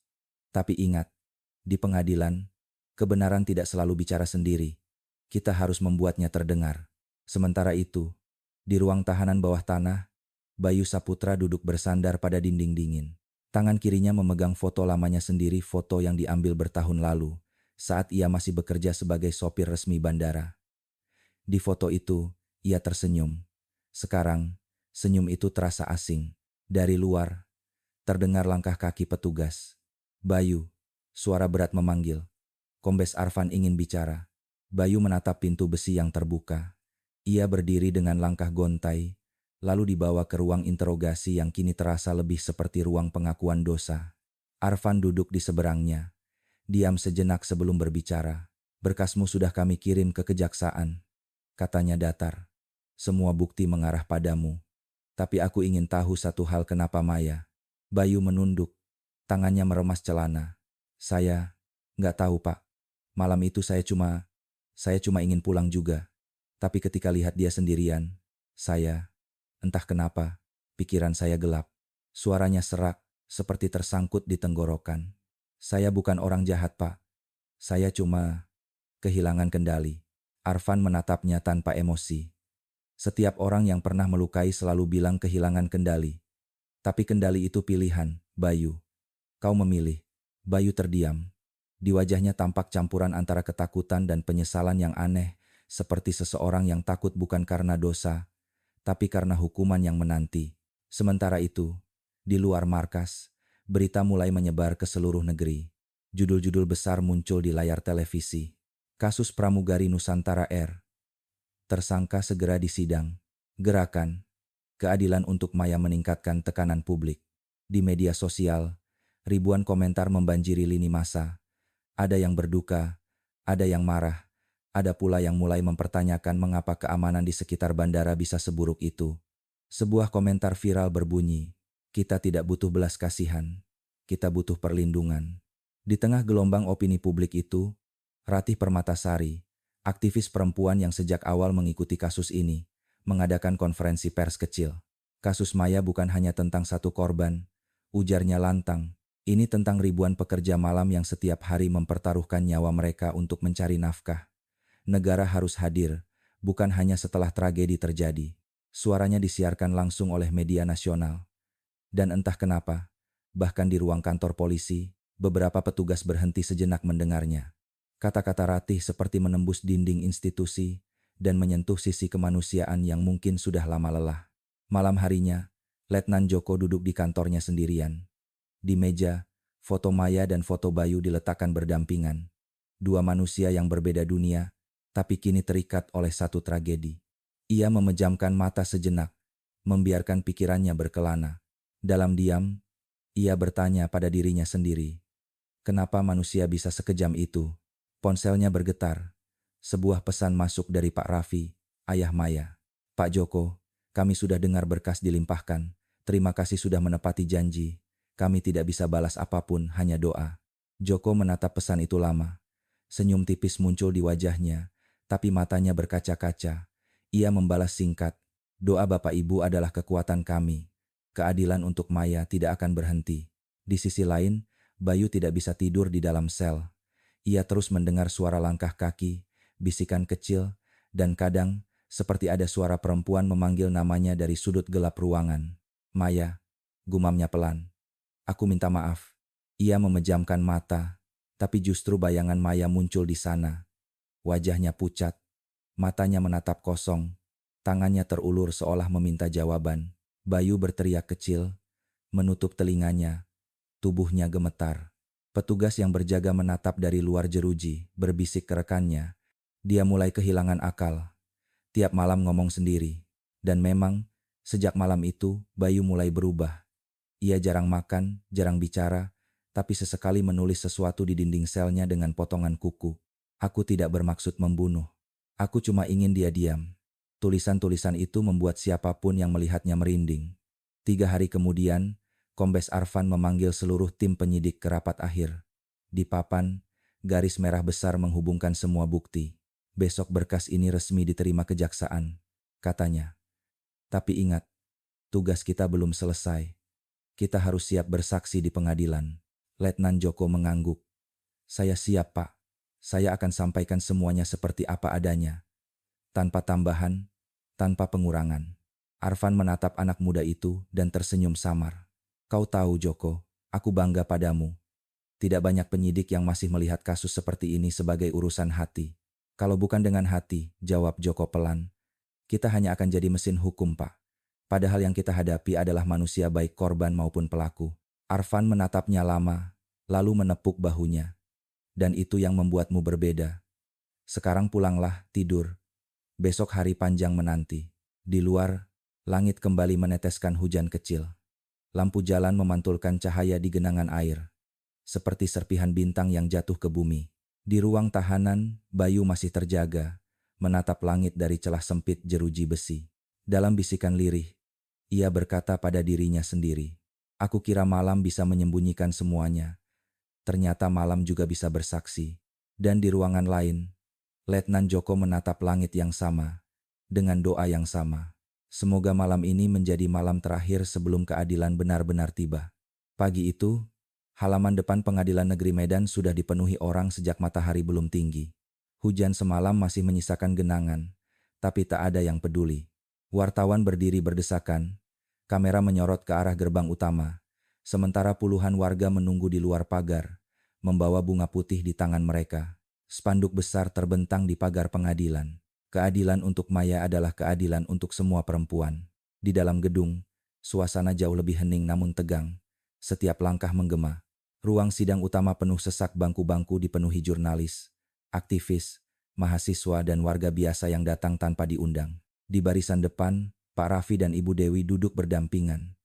Tapi ingat, di pengadilan, kebenaran tidak selalu bicara sendiri. Kita harus membuatnya terdengar. Sementara itu, di ruang tahanan bawah tanah, Bayu Saputra duduk bersandar pada dinding dingin. Tangan kirinya memegang foto lamanya sendiri, foto yang diambil bertahun lalu, saat ia masih bekerja sebagai sopir resmi bandara. Di foto itu, ia tersenyum. Sekarang, senyum itu terasa asing. Dari luar, terdengar langkah kaki petugas. Bayu, suara berat memanggil. Kombes Arfan ingin bicara. Bayu menatap pintu besi yang terbuka. Ia berdiri dengan langkah gontai, lalu dibawa ke ruang interogasi yang kini terasa lebih seperti ruang pengakuan dosa. Arfan duduk di seberangnya. Diam sejenak sebelum berbicara. Berkasmu sudah kami kirim ke kejaksaan, katanya datar. Semua bukti mengarah padamu. Tapi aku ingin tahu satu hal, kenapa Maya? Bayu menunduk. Tangannya meremas celana. Saya nggak tahu, Pak. Malam itu saya cuma ingin pulang juga. Tapi ketika lihat dia sendirian, entah kenapa, pikiran saya gelap. Suaranya serak, seperti tersangkut di tenggorokan. Saya bukan orang jahat, Pak. Saya cuma kehilangan kendali. Arfan menatapnya tanpa emosi. Setiap orang yang pernah melukai selalu bilang kehilangan kendali. Tapi kendali itu pilihan, Bayu. Kau memilih. Bayu terdiam. Di wajahnya tampak campuran antara ketakutan dan penyesalan yang aneh, seperti seseorang yang takut bukan karena dosa, tapi karena hukuman yang menanti. Sementara itu, di luar markas, berita mulai menyebar ke seluruh negeri. Judul-judul besar muncul di layar televisi. Kasus pramugari Nusantara Air. Tersangka segera disidang. Gerakan keadilan untuk Maya meningkatkan tekanan publik. Di media sosial, ribuan komentar membanjiri lini massa. Ada yang berduka, ada yang marah, ada pula yang mulai mempertanyakan mengapa keamanan di sekitar bandara bisa seburuk itu. Sebuah komentar viral berbunyi, kita tidak butuh belas kasihan, kita butuh perlindungan. Di tengah gelombang opini publik itu, Ratih Permatasari, aktivis perempuan yang sejak awal mengikuti kasus ini, mengadakan konferensi pers kecil. Kasus Maya bukan hanya tentang satu korban, ujarnya lantang. Ini tentang ribuan pekerja malam yang setiap hari mempertaruhkan nyawa mereka untuk mencari nafkah. Negara harus hadir, bukan hanya setelah tragedi terjadi. Suaranya disiarkan langsung oleh media nasional. Dan entah kenapa, bahkan di ruang kantor polisi, beberapa petugas berhenti sejenak mendengarnya. Kata-kata Ratih seperti menembus dinding institusi dan menyentuh sisi kemanusiaan yang mungkin sudah lama lelah. Malam harinya, Letnan Joko duduk di kantornya sendirian. Di meja, foto Maya dan foto Bayu diletakkan berdampingan. Dua manusia yang berbeda dunia, tapi kini terikat oleh satu tragedi. Ia memejamkan mata sejenak, membiarkan pikirannya berkelana. Dalam diam, ia bertanya pada dirinya sendiri, kenapa manusia bisa sekejam itu? Ponselnya bergetar. Sebuah pesan masuk dari Pak Raffi, ayah Maya. Pak Joko, kami sudah dengar berkas dilimpahkan. Terima kasih sudah menepati janji. Kami tidak bisa balas apapun, hanya doa. Joko menatap pesan itu lama. Senyum tipis muncul di wajahnya, tapi matanya berkaca-kaca. Ia membalas singkat, doa Bapak Ibu adalah kekuatan kami. Keadilan untuk Maya tidak akan berhenti. Di sisi lain, Bayu tidak bisa tidur di dalam sel. Ia terus mendengar suara langkah kaki, bisikan kecil, dan kadang, seperti ada suara perempuan memanggil namanya dari sudut gelap ruangan. Maya, gumamnya pelan. Aku minta maaf. Ia memejamkan mata, tapi justru bayangan Maya muncul di sana. Wajahnya pucat, matanya menatap kosong, tangannya terulur seolah meminta jawaban. Bayu berteriak kecil, menutup telinganya, tubuhnya gemetar. Petugas yang berjaga menatap dari luar jeruji, berbisik ke rekannya. Dia mulai kehilangan akal. Tiap malam ngomong sendiri. Dan memang, sejak malam itu, Bayu mulai berubah. Ia jarang makan, jarang bicara, tapi sesekali menulis sesuatu di dinding selnya dengan potongan kuku. Aku tidak bermaksud membunuh. Aku cuma ingin dia diam. Tulisan-tulisan itu membuat siapapun yang melihatnya merinding. 3 hari kemudian, Kombes Arfan memanggil seluruh tim penyidik ke rapat akhir. Di papan, garis merah besar menghubungkan semua bukti. Besok berkas ini resmi diterima kejaksaan, katanya. Tapi ingat, tugas kita belum selesai. Kita harus siap bersaksi di pengadilan. Letnan Joko mengangguk. Saya siap, Pak. Saya akan sampaikan semuanya seperti apa adanya. Tanpa tambahan, tanpa pengurangan. Arfan menatap anak muda itu dan tersenyum samar. Kau tahu, Joko, aku bangga padamu. Tidak banyak penyidik yang masih melihat kasus seperti ini sebagai urusan hati. Kalau bukan dengan hati, jawab Joko pelan. Kita hanya akan jadi mesin hukum, Pak. Padahal yang kita hadapi adalah manusia baik korban maupun pelaku. Arfan menatapnya lama, lalu menepuk bahunya. Dan itu yang membuatmu berbeda. Sekarang pulanglah, tidur. Besok hari panjang menanti. Di luar, langit kembali meneteskan hujan kecil. Lampu jalan memantulkan cahaya di genangan air. Seperti serpihan bintang yang jatuh ke bumi. Di ruang tahanan, Bayu masih terjaga, menatap langit dari celah sempit jeruji besi. Dalam bisikan lirih, ia berkata pada dirinya sendiri, aku kira malam bisa menyembunyikan semuanya. Ternyata malam juga bisa bersaksi. Dan di ruangan lain, Letnan Joko menatap langit yang sama, dengan doa yang sama. Semoga malam ini menjadi malam terakhir sebelum keadilan benar-benar tiba. Pagi itu, halaman depan Pengadilan Negeri Medan sudah dipenuhi orang sejak matahari belum tinggi. Hujan semalam masih menyisakan genangan, tapi tak ada yang peduli. Wartawan berdiri berdesakan, kamera menyorot ke arah gerbang utama, sementara puluhan warga menunggu di luar pagar, membawa bunga putih di tangan mereka. Spanduk besar terbentang di pagar pengadilan. Keadilan untuk Maya adalah keadilan untuk semua perempuan. Di dalam gedung, suasana jauh lebih hening namun tegang. Setiap langkah menggema. Ruang sidang utama penuh sesak, bangku-bangku dipenuhi jurnalis, aktivis, mahasiswa dan warga biasa yang datang tanpa diundang. Di barisan depan, Pak Raffi dan Ibu Dewi duduk berdampingan.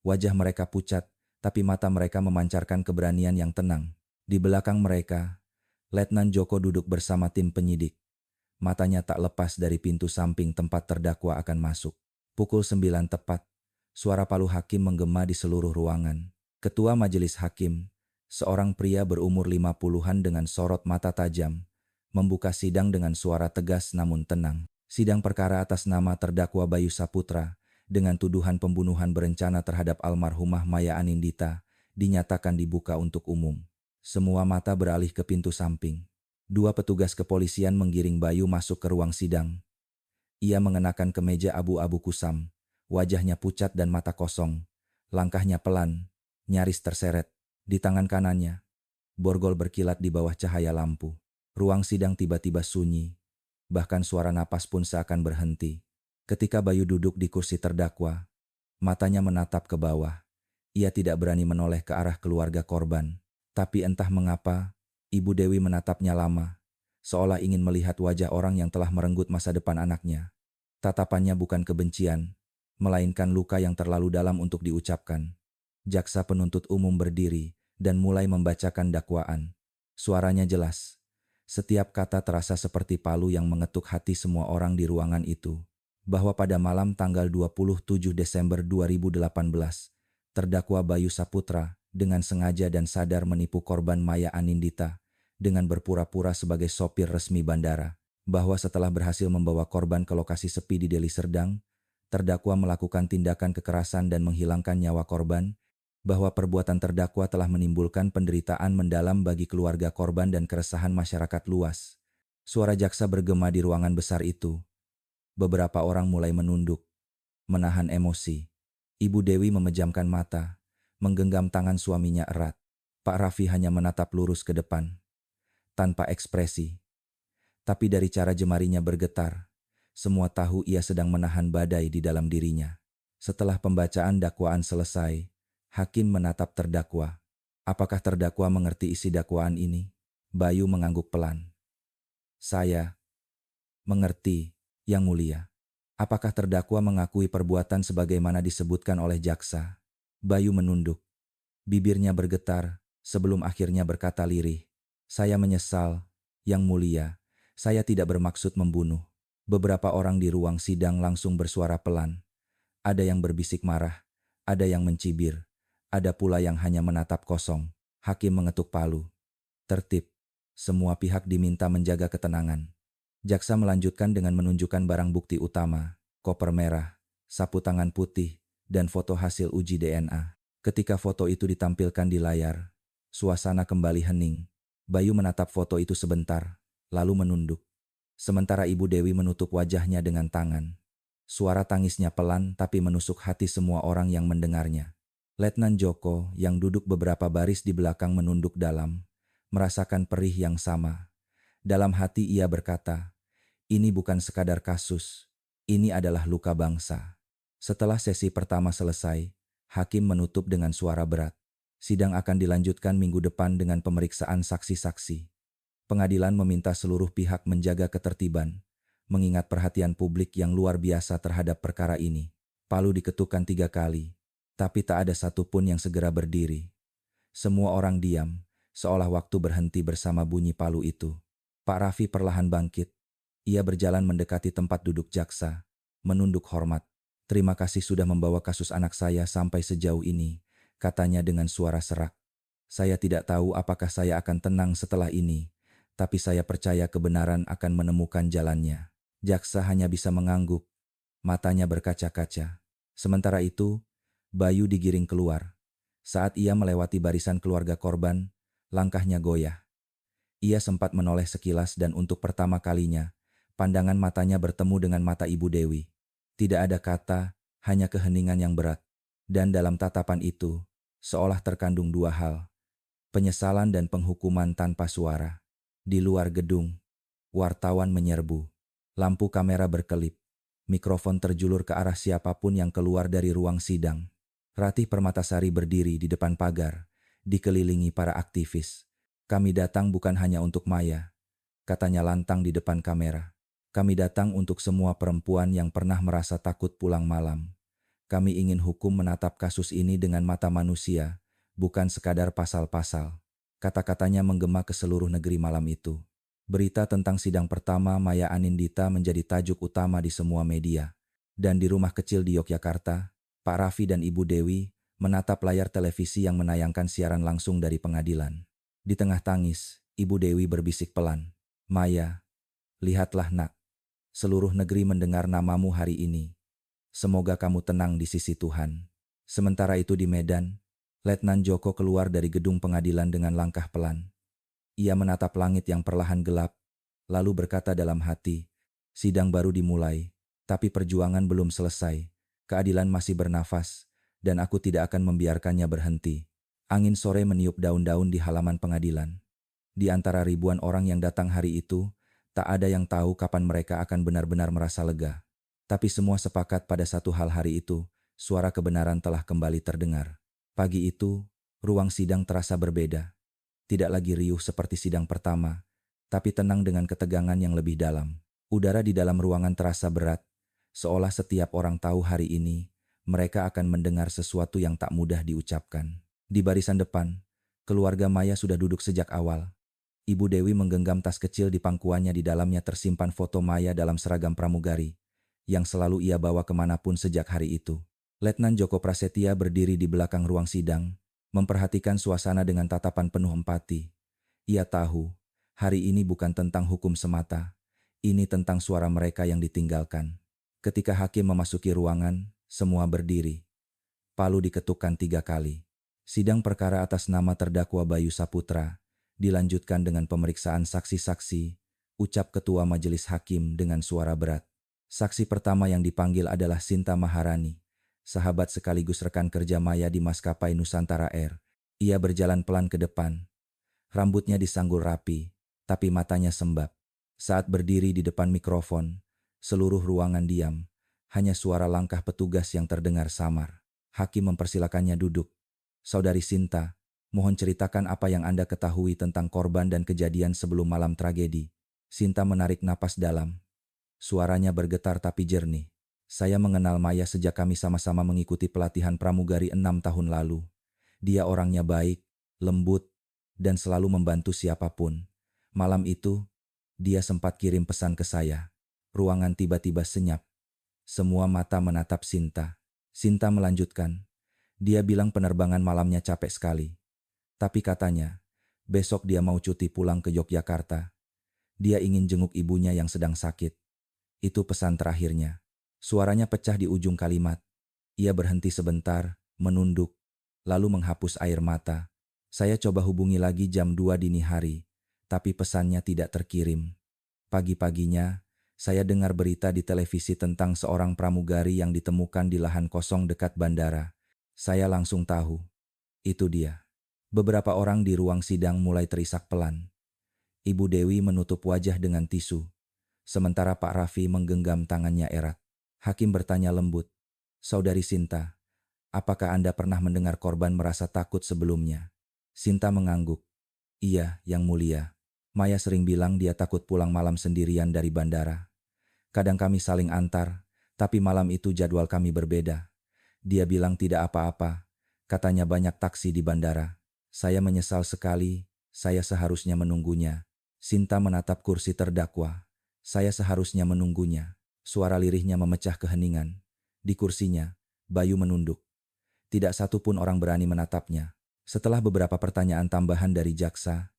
Wajah mereka pucat, tapi mata mereka memancarkan keberanian yang tenang. Di belakang mereka, Letnan Joko duduk bersama tim penyidik. Matanya tak lepas dari pintu samping tempat terdakwa akan masuk. Pukul 9 tepat, suara palu hakim menggema di seluruh ruangan. Ketua Majelis Hakim, seorang pria berumur 50-an dengan sorot mata tajam, membuka sidang dengan suara tegas namun tenang. Sidang perkara atas nama terdakwa Bayu Saputra dengan tuduhan pembunuhan berencana terhadap almarhumah Maya Anindita dinyatakan dibuka untuk umum. Semua mata beralih ke pintu samping. 2 petugas kepolisian menggiring Bayu masuk ke ruang sidang. Ia mengenakan kemeja abu-abu kusam, wajahnya pucat dan mata kosong. Langkahnya pelan, nyaris terseret. Di tangan kanannya, borgol berkilat di bawah cahaya lampu. Ruang sidang tiba-tiba sunyi. Bahkan suara napas pun seakan berhenti. Ketika Bayu duduk di kursi terdakwa, Matanya menatap ke bawah. Ia tidak berani menoleh ke arah keluarga korban. Tapi entah mengapa, Ibu Dewi menatapnya lama, seolah ingin melihat wajah orang yang telah merenggut masa depan anaknya. Tatapannya bukan kebencian, melainkan luka yang terlalu dalam untuk diucapkan. Jaksa penuntut umum berdiri dan mulai membacakan dakwaan. Suaranya jelas. Setiap kata terasa seperti palu yang mengetuk hati semua orang di ruangan itu. Bahwa pada malam tanggal 27 Desember 2018, terdakwa Bayu Saputra dengan sengaja dan sadar menipu korban Maya Anindita dengan berpura-pura sebagai sopir resmi bandara. Bahwa setelah berhasil membawa korban ke lokasi sepi di Deli Serdang, terdakwa melakukan tindakan kekerasan dan menghilangkan nyawa korban, bahwa perbuatan terdakwa telah menimbulkan penderitaan mendalam bagi keluarga korban dan keresahan masyarakat luas. Suara jaksa bergema di ruangan besar itu. Beberapa orang mulai menunduk, menahan emosi. Ibu Dewi memejamkan mata, menggenggam tangan suaminya erat. Pak Raffi hanya menatap lurus ke depan, tanpa ekspresi. Tapi dari cara jemarinya bergetar, semua tahu ia sedang menahan badai di dalam dirinya. Setelah pembacaan dakwaan selesai, hakim menatap terdakwa. Apakah terdakwa mengerti isi dakwaan ini? Bayu mengangguk pelan. Saya mengerti, Yang Mulia. Apakah terdakwa mengakui perbuatan sebagaimana disebutkan oleh jaksa? Bayu menunduk. Bibirnya bergetar sebelum akhirnya berkata lirih. Saya menyesal, Yang Mulia. Saya tidak bermaksud membunuh. Beberapa orang di ruang sidang langsung bersuara pelan. Ada yang berbisik marah, ada yang mencibir, ada pula yang hanya menatap kosong. Hakim mengetuk palu. Tertib. Semua pihak diminta menjaga ketenangan. Jaksa melanjutkan dengan menunjukkan barang bukti utama, koper merah, sapu tangan putih, dan foto hasil uji DNA. Ketika foto itu ditampilkan di layar, suasana kembali hening. Bayu menatap foto itu sebentar, lalu menunduk. Sementara Ibu Dewi menutup wajahnya dengan tangan. Suara tangisnya pelan tapi menusuk hati semua orang yang mendengarnya. Letnan Joko yang duduk beberapa baris di belakang menunduk dalam, merasakan perih yang sama. Dalam hati ia berkata, ini bukan sekadar kasus, ini adalah luka bangsa. Setelah sesi pertama selesai, hakim menutup dengan suara berat. Sidang akan dilanjutkan minggu depan dengan pemeriksaan saksi-saksi. Pengadilan meminta seluruh pihak menjaga ketertiban, mengingat perhatian publik yang luar biasa terhadap perkara ini. Palu diketukkan 3 kali, tapi tak ada satupun yang segera berdiri. Semua orang diam, seolah waktu berhenti bersama bunyi palu itu. Pak Raffi perlahan bangkit. Ia berjalan mendekati tempat duduk jaksa, menunduk hormat. Terima kasih sudah membawa kasus anak saya sampai sejauh ini, katanya dengan suara serak. Saya tidak tahu apakah saya akan tenang setelah ini, tapi saya percaya kebenaran akan menemukan jalannya. Jaksa hanya bisa mengangguk, matanya berkaca-kaca. Sementara itu, Bayu digiring keluar. Saat ia melewati barisan keluarga korban, langkahnya goyah. Ia sempat menoleh sekilas dan untuk pertama kalinya, pandangan matanya bertemu dengan mata Ibu Dewi. Tidak ada kata, hanya keheningan yang berat. Dan dalam tatapan itu, seolah terkandung 2 hal. Penyesalan dan penghukuman tanpa suara. Di luar gedung, wartawan menyerbu. Lampu kamera berkelip. Mikrofon terjulur ke arah siapapun yang keluar dari ruang sidang. Ratih Permatasari berdiri di depan pagar, dikelilingi para aktivis. Kami datang bukan hanya untuk Maya, katanya lantang di depan kamera. Kami datang untuk semua perempuan yang pernah merasa takut pulang malam. Kami ingin hukum menatap kasus ini dengan mata manusia, bukan sekadar pasal-pasal. Kata-katanya menggema ke seluruh negeri malam itu. Berita tentang sidang pertama Maya Anindita menjadi tajuk utama di semua media. Dan di rumah kecil di Yogyakarta, Pak Raffi dan Ibu Dewi menatap layar televisi yang menayangkan siaran langsung dari pengadilan. Di tengah tangis, Ibu Dewi berbisik pelan. Maya, lihatlah nak. Seluruh negeri mendengar namamu hari ini. Semoga kamu tenang di sisi Tuhan. Sementara itu di Medan, Letnan Joko keluar dari gedung pengadilan dengan langkah pelan. Ia menatap langit yang perlahan gelap, lalu berkata dalam hati, sidang baru dimulai, tapi perjuangan belum selesai. Keadilan masih bernafas, dan aku tidak akan membiarkannya berhenti. Angin sore meniup daun-daun di halaman pengadilan. Di antara ribuan orang yang datang hari itu, tak ada yang tahu kapan mereka akan benar-benar merasa lega. Tapi semua sepakat pada satu hal hari itu, suara kebenaran telah kembali terdengar. Pagi itu, ruang sidang terasa berbeda. Tidak lagi riuh seperti sidang pertama, tapi tenang dengan ketegangan yang lebih dalam. Udara di dalam ruangan terasa berat, seolah setiap orang tahu hari ini mereka akan mendengar sesuatu yang tak mudah diucapkan. Di barisan depan, keluarga Maya sudah duduk sejak awal. Ibu Dewi menggenggam tas kecil di pangkuannya, di dalamnya tersimpan foto Maya dalam seragam pramugari, yang selalu ia bawa kemanapun sejak hari itu. Letnan Joko Prasetya berdiri di belakang ruang sidang, memperhatikan suasana dengan tatapan penuh empati. Ia tahu, hari ini bukan tentang hukum semata, ini tentang suara mereka yang ditinggalkan. Ketika hakim memasuki ruangan, semua berdiri. Palu diketukkan 3 kali. Sidang perkara atas nama terdakwa Bayu Saputra dilanjutkan dengan pemeriksaan saksi-saksi, ucap Ketua Majelis Hakim dengan suara berat. Saksi pertama yang dipanggil adalah Sinta Maharani, sahabat sekaligus rekan kerja Maya di maskapai Nusantara Air. Ia berjalan pelan ke depan. Rambutnya disanggul rapi, tapi matanya sembab. Saat berdiri di depan mikrofon, seluruh ruangan diam. Hanya suara langkah petugas yang terdengar samar. Hakim mempersilakannya duduk. Saudari Sinta, mohon ceritakan apa yang Anda ketahui tentang korban dan kejadian sebelum malam tragedi. Sinta menarik napas dalam. Suaranya bergetar tapi jernih. Saya mengenal Maya sejak kami sama-sama mengikuti pelatihan pramugari 6 tahun lalu. Dia orangnya baik, lembut, dan selalu membantu siapapun. Malam itu, dia sempat kirim pesan ke saya. Ruangan tiba-tiba senyap. Semua mata menatap Sinta. Sinta melanjutkan. Dia bilang penerbangan malamnya capek sekali. Tapi katanya, besok dia mau cuti pulang ke Yogyakarta. Dia ingin jenguk ibunya yang sedang sakit. Itu pesan terakhirnya. Suaranya pecah di ujung kalimat. Ia berhenti sebentar, menunduk, lalu menghapus air mata. Saya coba hubungi lagi jam 2 dini hari, tapi pesannya tidak terkirim. Pagi-paginya, saya dengar berita di televisi tentang seorang pramugari yang ditemukan di lahan kosong dekat bandara. Saya langsung tahu. Itu dia. Beberapa orang di ruang sidang mulai terisak pelan. Ibu Dewi menutup wajah dengan tisu, sementara Pak Raffi menggenggam tangannya erat. Hakim bertanya lembut, Saudari Sinta, apakah Anda pernah mendengar korban merasa takut sebelumnya? Sinta mengangguk. Iya, Yang Mulia. Maya sering bilang dia takut pulang malam sendirian dari bandara. Kadang kami saling antar, tapi malam itu jadwal kami berbeda. Dia bilang tidak apa-apa, katanya banyak taksi di bandara. Saya menyesal sekali, saya seharusnya menunggunya. Sinta menatap kursi terdakwa. Saya seharusnya menunggunya. Suara lirihnya memecah keheningan. Di kursinya, Bayu menunduk. Tidak satu pun orang berani menatapnya. Setelah beberapa pertanyaan tambahan dari jaksa,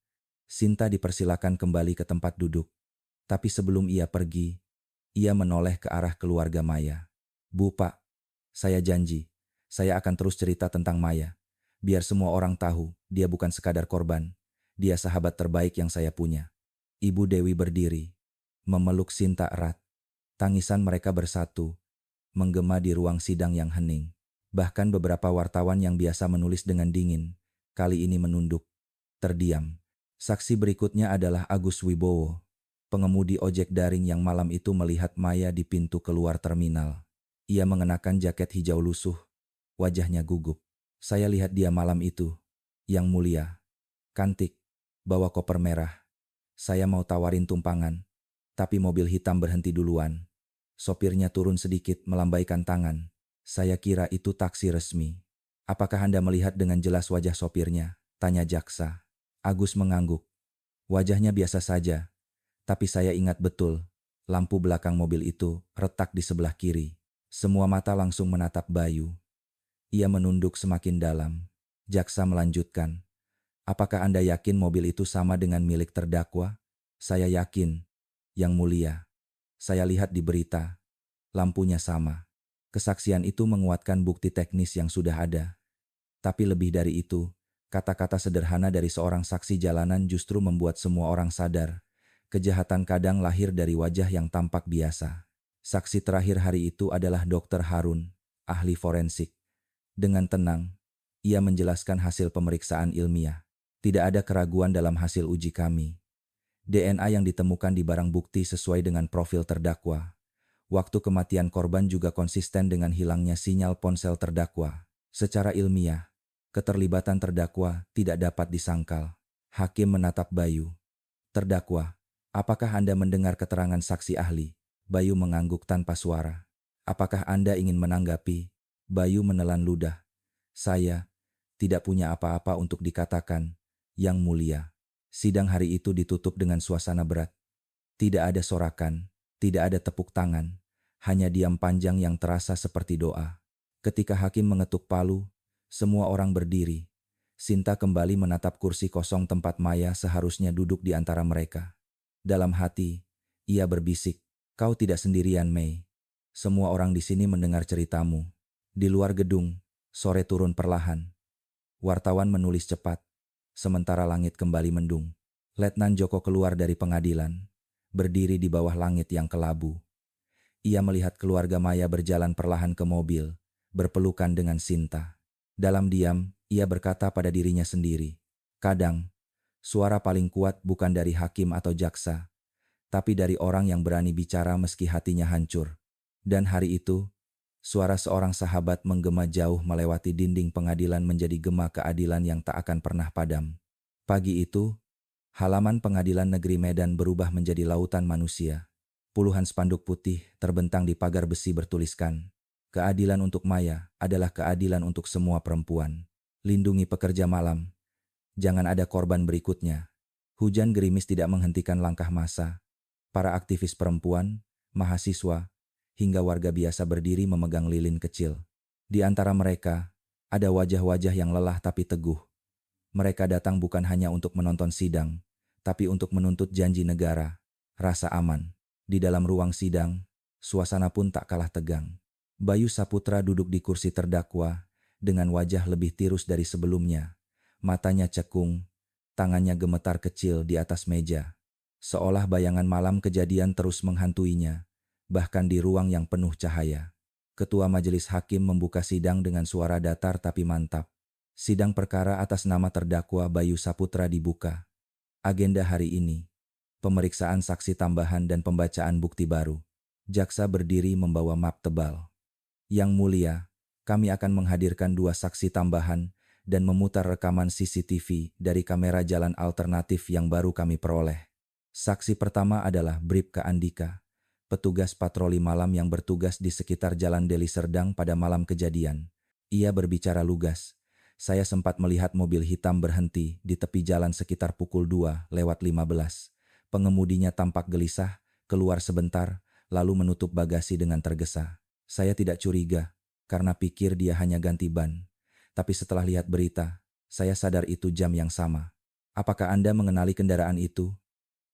Sinta dipersilakan kembali ke tempat duduk. Tapi sebelum ia pergi, ia menoleh ke arah keluarga Maya. Bu Pak, saya janji, saya akan terus cerita tentang Maya. Biar semua orang tahu, dia bukan sekadar korban. Dia sahabat terbaik yang saya punya. Ibu Dewi berdiri, memeluk Sinta erat. Tangisan mereka bersatu, menggema di ruang sidang yang hening. Bahkan beberapa wartawan yang biasa menulis dengan dingin, kali ini menunduk, terdiam. Saksi berikutnya adalah Agus Wibowo, pengemudi ojek daring yang malam itu melihat Maya di pintu keluar terminal. Ia mengenakan jaket hijau lusuh, wajahnya gugup. Saya lihat dia malam itu, Yang Mulia. Cantik, bawa koper merah. Saya mau tawarin tumpangan, tapi mobil hitam berhenti duluan. Sopirnya turun sedikit melambaikan tangan. Saya kira itu taksi resmi. Apakah Anda melihat dengan jelas wajah sopirnya? Tanya jaksa. Agus mengangguk. Wajahnya biasa saja, tapi saya ingat betul, lampu belakang mobil itu retak di sebelah kiri. Semua mata langsung menatap Bayu. Ia menunduk semakin dalam. Jaksa melanjutkan. Apakah Anda yakin mobil itu sama dengan milik terdakwa? Saya yakin, Yang Mulia. Saya lihat di berita. Lampunya sama. Kesaksian itu menguatkan bukti teknis yang sudah ada. Tapi lebih dari itu, kata-kata sederhana dari seorang saksi jalanan justru membuat semua orang sadar. Kejahatan kadang lahir dari wajah yang tampak biasa. Saksi terakhir hari itu adalah Dr. Harun, ahli forensik. Dengan tenang, ia menjelaskan hasil pemeriksaan ilmiah. Tidak ada keraguan dalam hasil uji kami. DNA yang ditemukan di barang bukti sesuai dengan profil terdakwa. Waktu kematian korban juga konsisten dengan hilangnya sinyal ponsel terdakwa. Secara ilmiah, keterlibatan terdakwa tidak dapat disangkal. Hakim menatap Bayu. Terdakwa, apakah Anda mendengar keterangan saksi ahli? Bayu mengangguk tanpa suara. Apakah Anda ingin menanggapi? Bayu menelan ludah. Saya tidak punya apa-apa untuk dikatakan, Yang Mulia. Sidang hari itu ditutup dengan suasana berat. Tidak ada sorakan, tidak ada tepuk tangan, hanya diam panjang yang terasa seperti doa. Ketika hakim mengetuk palu, semua orang berdiri. Sinta kembali menatap kursi kosong tempat Maya seharusnya duduk di antara mereka. Dalam hati, ia berbisik, "Kau tidak sendirian, Mei. Semua orang di sini mendengar ceritamu." Di luar gedung, sore turun perlahan. Wartawan menulis cepat, sementara langit kembali mendung. Letnan Joko keluar dari pengadilan, berdiri di bawah langit yang kelabu. Ia melihat keluarga Maya berjalan perlahan ke mobil, berpelukan dengan Sinta. Dalam diam, ia berkata pada dirinya sendiri, "Kadang, suara paling kuat bukan dari hakim atau jaksa, tapi dari orang yang berani bicara meski hatinya hancur." Dan hari itu, suara seorang sahabat menggema jauh melewati dinding pengadilan menjadi gema keadilan yang tak akan pernah padam. Pagi itu, halaman pengadilan negeri Medan berubah menjadi lautan manusia. Puluhan spanduk putih terbentang di pagar besi bertuliskan, "Keadilan untuk Maya adalah keadilan untuk semua perempuan. Lindungi pekerja malam. Jangan ada korban berikutnya." Hujan gerimis tidak menghentikan langkah massa. Para aktivis perempuan, mahasiswa, hingga warga biasa berdiri memegang lilin kecil. Di antara mereka, ada wajah-wajah yang lelah tapi teguh. Mereka datang bukan hanya untuk menonton sidang, tapi untuk menuntut janji negara, rasa aman. Di dalam ruang sidang, suasana pun tak kalah tegang. Bayu Saputra duduk di kursi terdakwa, dengan wajah lebih tirus dari sebelumnya. Matanya cekung, tangannya gemetar kecil di atas meja. Seolah bayangan malam kejadian terus menghantuinya, bahkan di ruang yang penuh cahaya. Ketua Majelis Hakim membuka sidang dengan suara datar tapi mantap. Sidang perkara atas nama terdakwa Bayu Saputra dibuka. Agenda hari ini, pemeriksaan saksi tambahan dan pembacaan bukti baru. Jaksa berdiri membawa map tebal. "Yang Mulia, kami akan menghadirkan 2 saksi tambahan dan memutar rekaman CCTV dari kamera jalan alternatif yang baru kami peroleh. Saksi pertama adalah Bribka Andika, petugas patroli malam yang bertugas di sekitar Jalan Deli Serdang pada malam kejadian. Ia berbicara lugas. Saya sempat melihat mobil hitam berhenti di tepi jalan sekitar pukul 2:15. Pengemudinya tampak gelisah, keluar sebentar, lalu menutup bagasi dengan tergesa. Saya tidak curiga, karena pikir dia hanya ganti ban. Tapi setelah lihat berita, saya sadar itu jam yang sama." "Apakah Anda mengenali kendaraan itu?"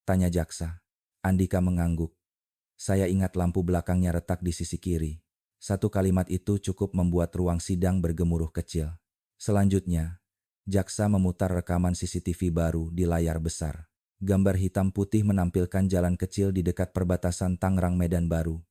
tanya jaksa. Andika mengangguk. "Saya ingat lampu belakangnya retak di sisi kiri." Satu kalimat itu cukup membuat ruang sidang bergemuruh kecil. Selanjutnya, jaksa memutar rekaman CCTV baru di layar besar. Gambar hitam putih menampilkan jalan kecil di dekat perbatasan Tangerang Medan Baru.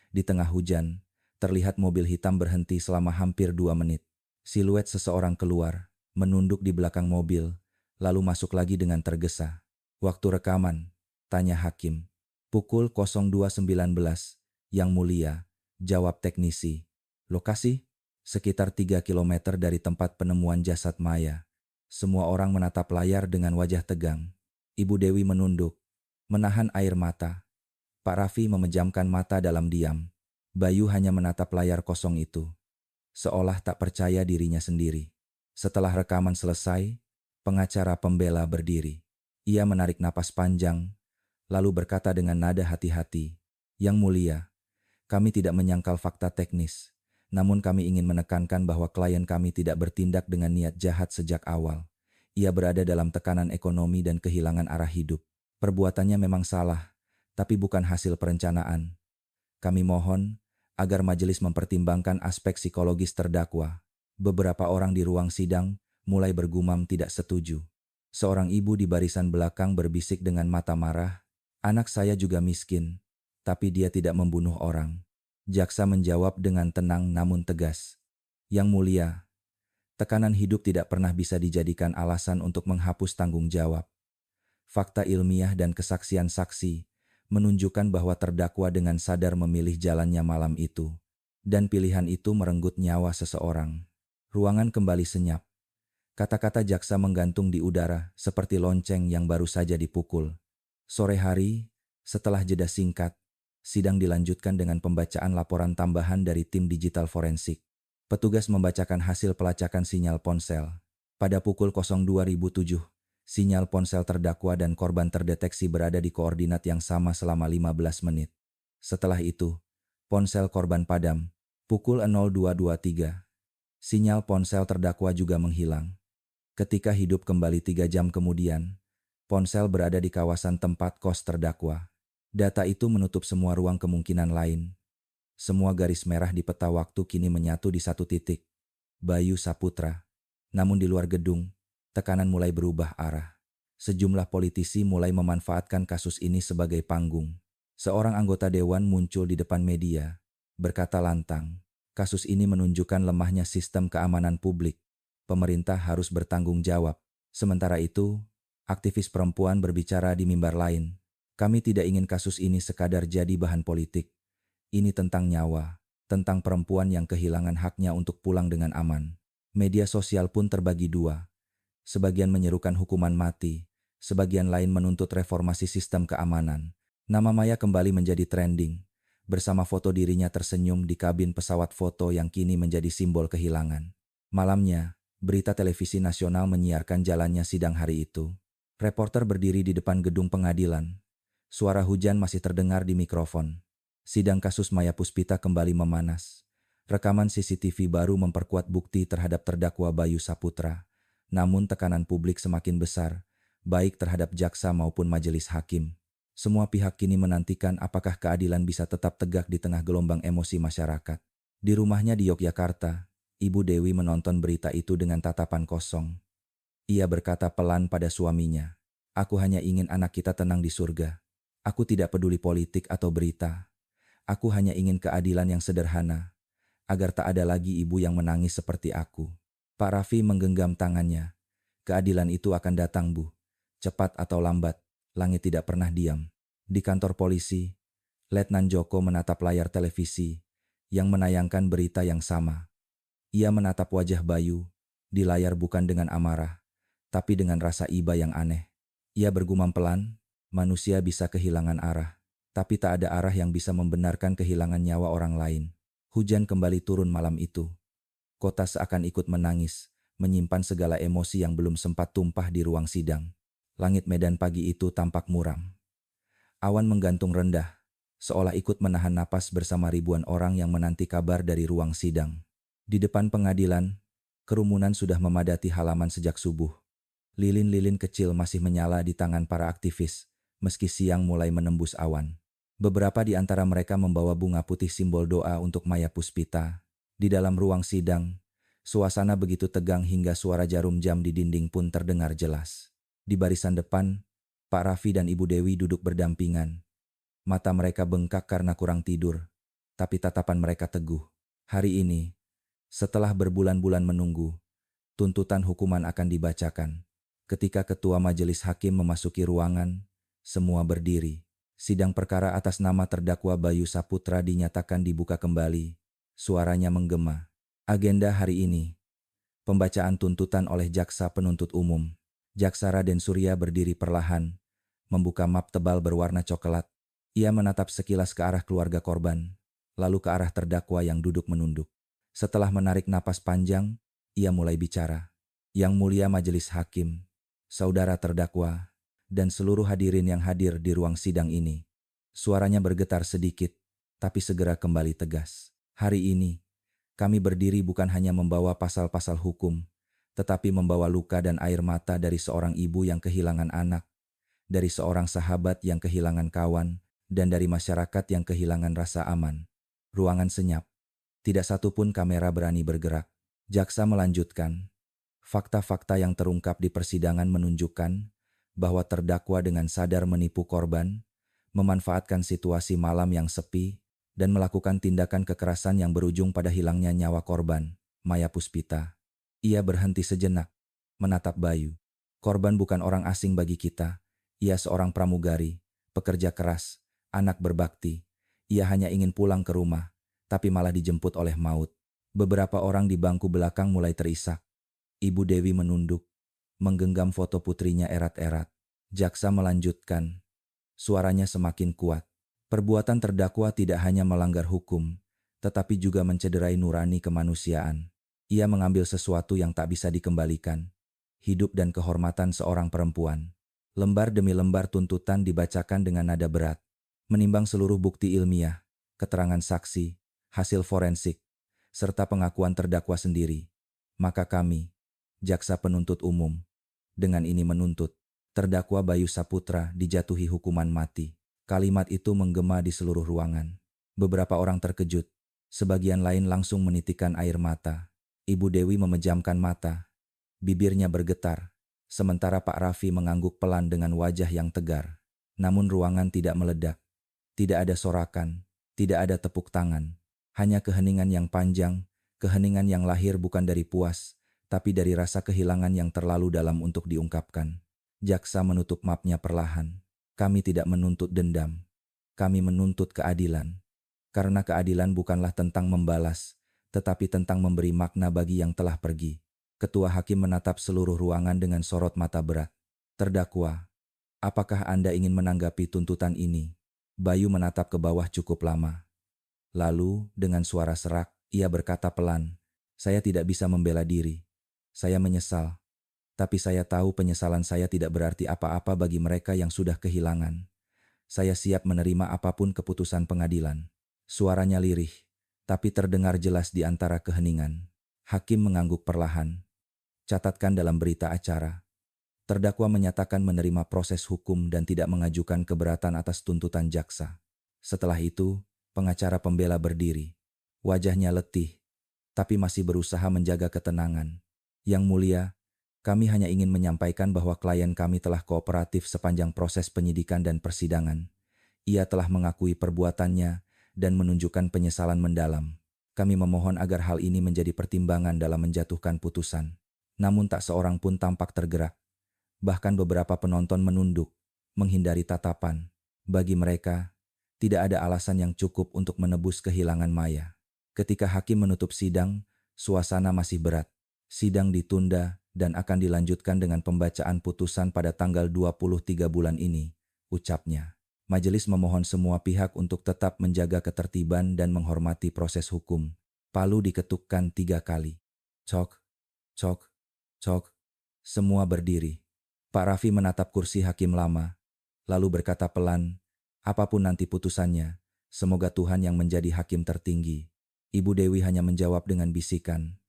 Di tengah hujan, terlihat mobil hitam berhenti selama hampir 2 menit. Siluet seseorang keluar, menunduk di belakang mobil, lalu masuk lagi dengan tergesa. "Waktu rekaman?" tanya hakim. "Pukul 02.19, Yang Mulia," jawab teknisi. "Lokasi?" "Sekitar 3 kilometer dari tempat penemuan jasad Maya." Semua orang menatap layar dengan wajah tegang. Ibu Dewi menunduk, menahan air mata. Pak Raffi memejamkan mata dalam diam. Bayu hanya menatap layar kosong itu, seolah tak percaya dirinya sendiri. Setelah rekaman selesai, pengacara pembela berdiri. Ia menarik napas panjang, lalu berkata dengan nada hati-hati, "Yang Mulia, kami tidak menyangkal fakta teknis, namun kami ingin menekankan bahwa klien kami tidak bertindak dengan niat jahat sejak awal. Ia berada dalam tekanan ekonomi dan kehilangan arah hidup. Perbuatannya memang salah, tapi bukan hasil perencanaan. Kami mohon agar majelis mempertimbangkan aspek psikologis terdakwa." Beberapa orang di ruang sidang mulai bergumam tidak setuju. Seorang ibu di barisan belakang berbisik dengan mata marah, "Anak saya juga miskin, tapi dia tidak membunuh orang." Jaksa menjawab dengan tenang namun tegas, "Yang Mulia, tekanan hidup tidak pernah bisa dijadikan alasan untuk menghapus tanggung jawab. Fakta ilmiah dan kesaksian saksi menunjukkan bahwa terdakwa dengan sadar memilih jalannya malam itu. Dan pilihan itu merenggut nyawa seseorang. Ruangan kembali senyap. Kata-kata jaksa menggantung di udara seperti lonceng yang baru saja dipukul. Sore hari, setelah jeda singkat, sidang dilanjutkan dengan pembacaan laporan tambahan dari tim digital forensik. Petugas membacakan hasil pelacakan sinyal ponsel. Pada pukul 02.007, sinyal ponsel terdakwa dan korban terdeteksi berada di koordinat yang sama selama 15 menit. Setelah itu, ponsel korban padam. Pukul 02.23, sinyal ponsel terdakwa juga menghilang. Ketika hidup kembali 3 jam kemudian, ponsel berada di kawasan tempat kos terdakwa. Data itu menutup semua ruang kemungkinan lain. Semua garis merah di peta waktu kini menyatu di satu titik. Bayu Saputra. Namun di luar gedung, tekanan mulai berubah arah. Sejumlah politisi mulai memanfaatkan kasus ini sebagai panggung. Seorang anggota dewan muncul di depan media, berkata lantang, kasus ini menunjukkan lemahnya sistem keamanan publik. Pemerintah harus bertanggung jawab. Sementara itu, aktivis perempuan berbicara di mimbar lain. Kami tidak ingin kasus ini sekadar jadi bahan politik. Ini tentang nyawa, tentang perempuan yang kehilangan haknya untuk pulang dengan aman. Media sosial pun terbagi dua. Sebagian menyerukan hukuman mati, sebagian lain menuntut reformasi sistem keamanan. Nama Maya kembali menjadi trending, bersama foto dirinya tersenyum di kabin pesawat foto yang kini menjadi simbol kehilangan. Malamnya, berita televisi nasional menyiarkan jalannya sidang hari itu. Reporter berdiri di depan gedung pengadilan. Suara hujan masih terdengar di mikrofon. Sidang kasus Maya Puspita kembali memanas. Rekaman CCTV baru memperkuat bukti terhadap terdakwa Bayu Saputra. Namun tekanan publik semakin besar, baik terhadap jaksa maupun majelis hakim. Semua pihak kini menantikan apakah keadilan bisa tetap tegak di tengah gelombang emosi masyarakat. Di rumahnya di Yogyakarta, Ibu Dewi menonton berita itu dengan tatapan kosong. Ia berkata pelan pada suaminya, "Aku hanya ingin anak kita tenang di surga. Aku tidak peduli politik atau berita. Aku hanya ingin keadilan yang sederhana, agar tak ada lagi ibu yang menangis seperti aku." Pak Raffi menggenggam tangannya. "Keadilan itu akan datang, Bu. Cepat atau lambat. Langit tidak pernah diam." Di kantor polisi, Letnan Joko menatap layar televisi yang menayangkan berita yang sama. Ia menatap wajah Bayu, di layar bukan dengan amarah, tapi dengan rasa iba yang aneh. Ia bergumam pelan, manusia bisa kehilangan arah, tapi tak ada arah yang bisa membenarkan kehilangan nyawa orang lain. Hujan kembali turun malam itu. Kota seakan ikut menangis, menyimpan segala emosi yang belum sempat tumpah di ruang sidang. Langit Medan pagi itu tampak muram. Awan menggantung rendah, seolah ikut menahan napas bersama ribuan orang yang menanti kabar dari ruang sidang. Di depan pengadilan, kerumunan sudah memadati halaman sejak subuh. Lilin-lilin kecil masih menyala di tangan para aktivis, meski siang mulai menembus awan. Beberapa di antara mereka membawa bunga putih simbol doa untuk Maya Puspita. Di dalam ruang sidang, suasana begitu tegang hingga suara jarum jam di dinding pun terdengar jelas. Di barisan depan, Pak Raffi dan Ibu Dewi duduk berdampingan. Mata mereka bengkak karena kurang tidur, tapi tatapan mereka teguh. Hari ini, setelah berbulan-bulan menunggu, tuntutan hukuman akan dibacakan. Ketika ketua majelis hakim memasuki ruangan, semua berdiri. Sidang perkara atas nama terdakwa Bayu Saputra dinyatakan dibuka kembali. Suaranya menggema. Agenda hari ini, pembacaan tuntutan oleh jaksa penuntut umum. Jaksa Raden Surya berdiri perlahan, membuka map tebal berwarna coklat. Ia menatap sekilas ke arah keluarga korban, lalu ke arah terdakwa yang duduk menunduk. Setelah menarik napas panjang, ia mulai bicara. "Yang mulia majelis hakim, saudara terdakwa, dan seluruh hadirin yang hadir di ruang sidang ini." Suaranya bergetar sedikit, tapi segera kembali tegas. "Hari ini, kami berdiri bukan hanya membawa pasal-pasal hukum, tetapi membawa luka dan air mata dari seorang ibu yang kehilangan anak, dari seorang sahabat yang kehilangan kawan, dan dari masyarakat yang kehilangan rasa aman." Ruangan senyap. Tidak satu pun kamera berani bergerak. Jaksa melanjutkan. "Fakta-fakta yang terungkap di persidangan menunjukkan bahwa terdakwa dengan sadar menipu korban, memanfaatkan situasi malam yang sepi, dan melakukan tindakan kekerasan yang berujung pada hilangnya nyawa korban, Maya Puspita." Ia berhenti sejenak, menatap Bayu. "Korban bukan orang asing bagi kita. Ia seorang pramugari, pekerja keras, anak berbakti. Ia hanya ingin pulang ke rumah, tapi malah dijemput oleh maut. Beberapa orang di bangku belakang mulai terisak. Ibu Dewi menunduk, menggenggam foto putrinya erat-erat. Jaksa melanjutkan. Suaranya semakin kuat. Perbuatan terdakwa tidak hanya melanggar hukum, tetapi juga mencederai nurani kemanusiaan. Ia mengambil sesuatu yang tak bisa dikembalikan. Hidup dan kehormatan seorang perempuan. Lembar demi lembar tuntutan dibacakan dengan nada berat. Menimbang seluruh bukti ilmiah, keterangan saksi, hasil forensik, serta pengakuan terdakwa sendiri. Maka kami, jaksa penuntut umum, dengan ini menuntut terdakwa Bayu Saputra dijatuhi hukuman mati. Kalimat itu menggema di seluruh ruangan. Beberapa orang terkejut, sebagian lain langsung menitikkan air mata. Ibu Dewi memejamkan mata, bibirnya bergetar, sementara Pak Raffi mengangguk pelan dengan wajah yang tegar. Namun ruangan tidak meledak. Tidak ada sorakan, tidak ada tepuk tangan. Hanya keheningan yang panjang, keheningan yang lahir bukan dari puas, tapi dari rasa kehilangan yang terlalu dalam untuk diungkapkan. Jaksa menutup mapnya perlahan. Kami tidak menuntut dendam. Kami menuntut keadilan. Karena keadilan bukanlah tentang membalas, tetapi tentang memberi makna bagi yang telah pergi. Ketua Hakim menatap seluruh ruangan dengan sorot mata berat. Terdakwa, apakah Anda ingin menanggapi tuntutan ini? Bayu menatap ke bawah cukup lama. Lalu, dengan suara serak, ia berkata pelan, "Saya tidak bisa membela diri. Saya menyesal. Tapi saya tahu penyesalan saya tidak berarti apa-apa bagi mereka yang sudah kehilangan. Saya siap menerima apapun keputusan pengadilan." Suaranya lirih, tapi terdengar jelas di antara keheningan. Hakim mengangguk perlahan. Catatkan dalam berita acara. Terdakwa menyatakan menerima proses hukum dan tidak mengajukan keberatan atas tuntutan jaksa. Setelah itu, pengacara pembela berdiri. Wajahnya letih, tapi masih berusaha menjaga ketenangan. Yang mulia, kami hanya ingin menyampaikan bahwa klien kami telah kooperatif sepanjang proses penyidikan dan persidangan. Ia telah mengakui perbuatannya dan menunjukkan penyesalan mendalam. Kami memohon agar hal ini menjadi pertimbangan dalam menjatuhkan putusan. Namun tak seorang pun tampak tergerak. Bahkan beberapa penonton menunduk, menghindari tatapan. Bagi mereka, tidak ada alasan yang cukup untuk menebus kehilangan Maya. Ketika hakim menutup sidang, suasana masih berat. Sidang ditunda dan akan dilanjutkan dengan pembacaan putusan pada tanggal 23 bulan ini, ucapnya. Majelis memohon semua pihak untuk tetap menjaga ketertiban dan menghormati proses hukum. Palu diketukkan 3 kali. Cok, cok, cok. Semua berdiri. Pak Raffi menatap kursi hakim lama, lalu berkata pelan, "Apapun nanti putusannya, semoga Tuhan yang menjadi hakim tertinggi." Ibu Dewi hanya menjawab dengan bisikan.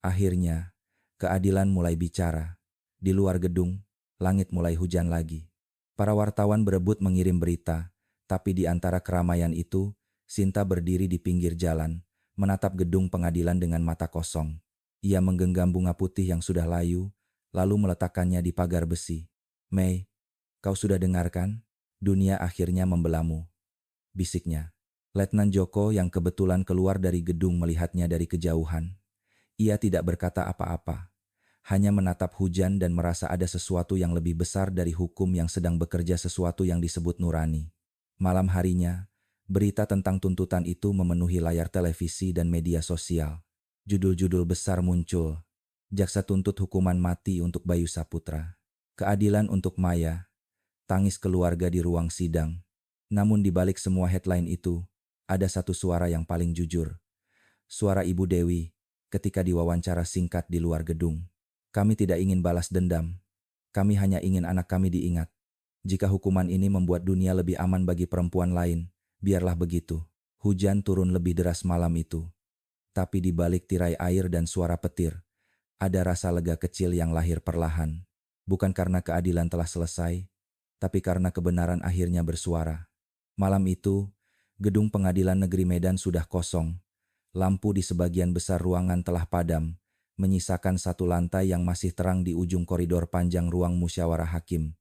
Akhirnya, keadilan mulai bicara. Di luar gedung, langit mulai hujan lagi. Para wartawan berebut mengirim berita, tapi di antara keramaian itu, Sinta berdiri di pinggir jalan, menatap gedung pengadilan dengan mata kosong. Ia menggenggam bunga putih yang sudah layu, lalu meletakkannya di pagar besi. "Mei, kau sudah dengarkan? Dunia akhirnya membelamu," bisiknya. Letnan Joko yang kebetulan keluar dari gedung melihatnya dari kejauhan. Ia tidak berkata apa-apa, hanya menatap hujan dan merasa ada sesuatu yang lebih besar dari hukum yang sedang bekerja, sesuatu yang disebut nurani. Malam harinya, berita tentang tuntutan itu memenuhi layar televisi dan media sosial. Judul-judul besar muncul. Jaksa tuntut hukuman mati untuk Bayu Saputra. Keadilan untuk Maya. Tangis keluarga di ruang sidang. Namun di balik semua headline itu, ada satu suara yang paling jujur. Suara Ibu Dewi ketika diwawancara singkat di luar gedung. "Kami tidak ingin balas dendam. Kami hanya ingin anak kami diingat. Jika hukuman ini membuat dunia lebih aman bagi perempuan lain, biarlah begitu." Hujan turun lebih deras malam itu. Tapi di balik tirai air dan suara petir, ada rasa lega kecil yang lahir perlahan. Bukan karena keadilan telah selesai, tapi karena kebenaran akhirnya bersuara. Malam itu, gedung pengadilan negeri Medan sudah kosong. Lampu di sebagian besar ruangan telah padam, menyisakan satu lantai yang masih terang di ujung koridor panjang ruang musyawarah hakim.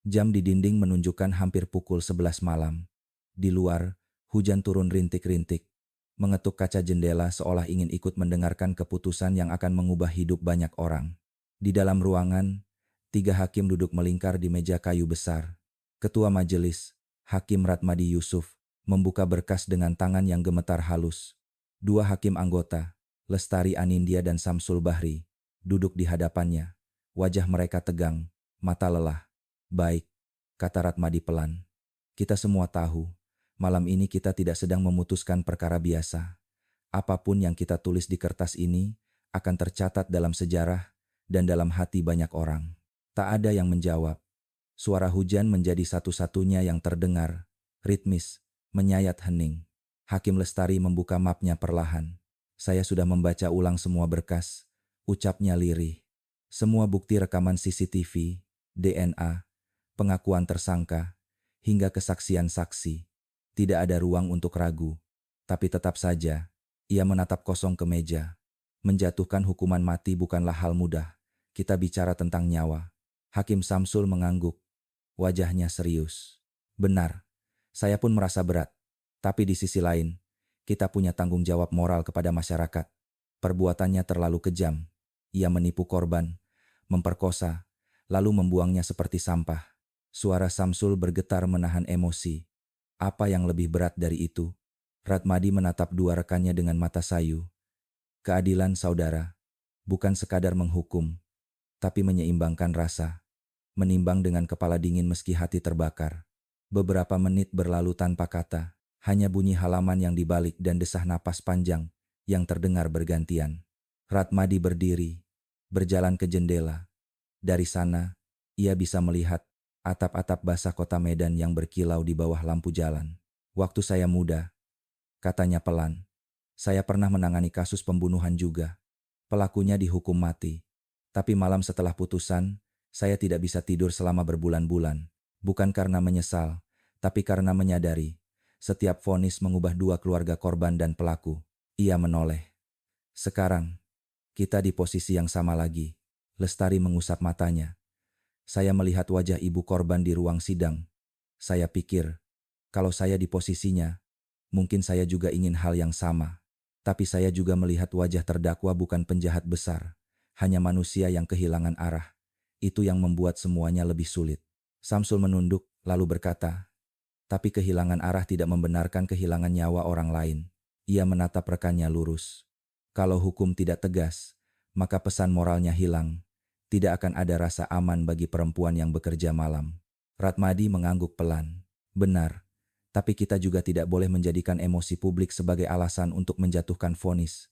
Jam di dinding menunjukkan hampir pukul 11 malam. Di luar, hujan turun rintik-rintik, mengetuk kaca jendela seolah ingin ikut mendengarkan keputusan yang akan mengubah hidup banyak orang. Di dalam ruangan, 3 hakim duduk melingkar di meja kayu besar. Ketua majelis, Hakim Ratmadi Yusuf membuka berkas dengan tangan yang gemetar halus. Dua hakim anggota, Lestari Anindya dan Samsul Bahri, duduk di hadapannya. Wajah mereka tegang, mata lelah. Baik, kata Ratmadi pelan. Kita semua tahu, malam ini kita tidak sedang memutuskan perkara biasa. Apapun yang kita tulis di kertas ini akan tercatat dalam sejarah dan dalam hati banyak orang. Tak ada yang menjawab. Suara hujan menjadi satu-satunya yang terdengar, ritmis, menyayat hening. Hakim Lestari membuka mapnya perlahan. Saya sudah membaca ulang semua berkas, ucapnya lirih. Semua bukti rekaman CCTV, DNA, pengakuan tersangka, hingga kesaksian saksi. Tidak ada ruang untuk ragu. Tapi tetap saja, ia menatap kosong ke meja. Menjatuhkan hukuman mati bukanlah hal mudah. Kita bicara tentang nyawa. Hakim Samsul mengangguk. Wajahnya serius. Benar, saya pun merasa berat. Tapi di sisi lain, kita punya tanggung jawab moral kepada masyarakat. Perbuatannya terlalu kejam. Ia menipu korban, memperkosa, lalu membuangnya seperti sampah. Suara Samsul bergetar menahan emosi. Apa yang lebih berat dari itu? Ratmadi menatap dua rekannya dengan mata sayu. Keadilan saudara, bukan sekadar menghukum, tapi menyeimbangkan rasa. Menimbang dengan kepala dingin meski hati terbakar. Beberapa menit berlalu tanpa kata, hanya bunyi halaman yang dibalik dan desah napas panjang yang terdengar bergantian. Ratmadi berdiri, berjalan ke jendela. Dari sana, ia bisa melihat atap-atap basah kota Medan yang berkilau di bawah lampu jalan. Waktu saya muda, katanya pelan, saya pernah menangani kasus pembunuhan juga. Pelakunya dihukum mati. Tapi malam setelah putusan, saya tidak bisa tidur selama berbulan-bulan. Bukan karena menyesal, tapi karena menyadari setiap vonis mengubah dua keluarga korban dan pelaku. Ia menoleh. Sekarang, kita di posisi yang sama lagi. Lestari mengusap matanya. Saya melihat wajah ibu korban di ruang sidang. Saya pikir, kalau saya di posisinya, mungkin saya juga ingin hal yang sama. Tapi saya juga melihat wajah terdakwa bukan penjahat besar, hanya manusia yang kehilangan arah. Itu yang membuat semuanya lebih sulit. Samsul menunduk, lalu berkata, tapi kehilangan arah tidak membenarkan kehilangan nyawa orang lain. Ia menatap rekannya lurus. Kalau hukum tidak tegas, maka pesan moralnya hilang. Tidak akan ada rasa aman bagi perempuan yang bekerja malam. Ratmadi mengangguk pelan. Benar, tapi kita juga tidak boleh menjadikan emosi publik sebagai alasan untuk menjatuhkan vonis.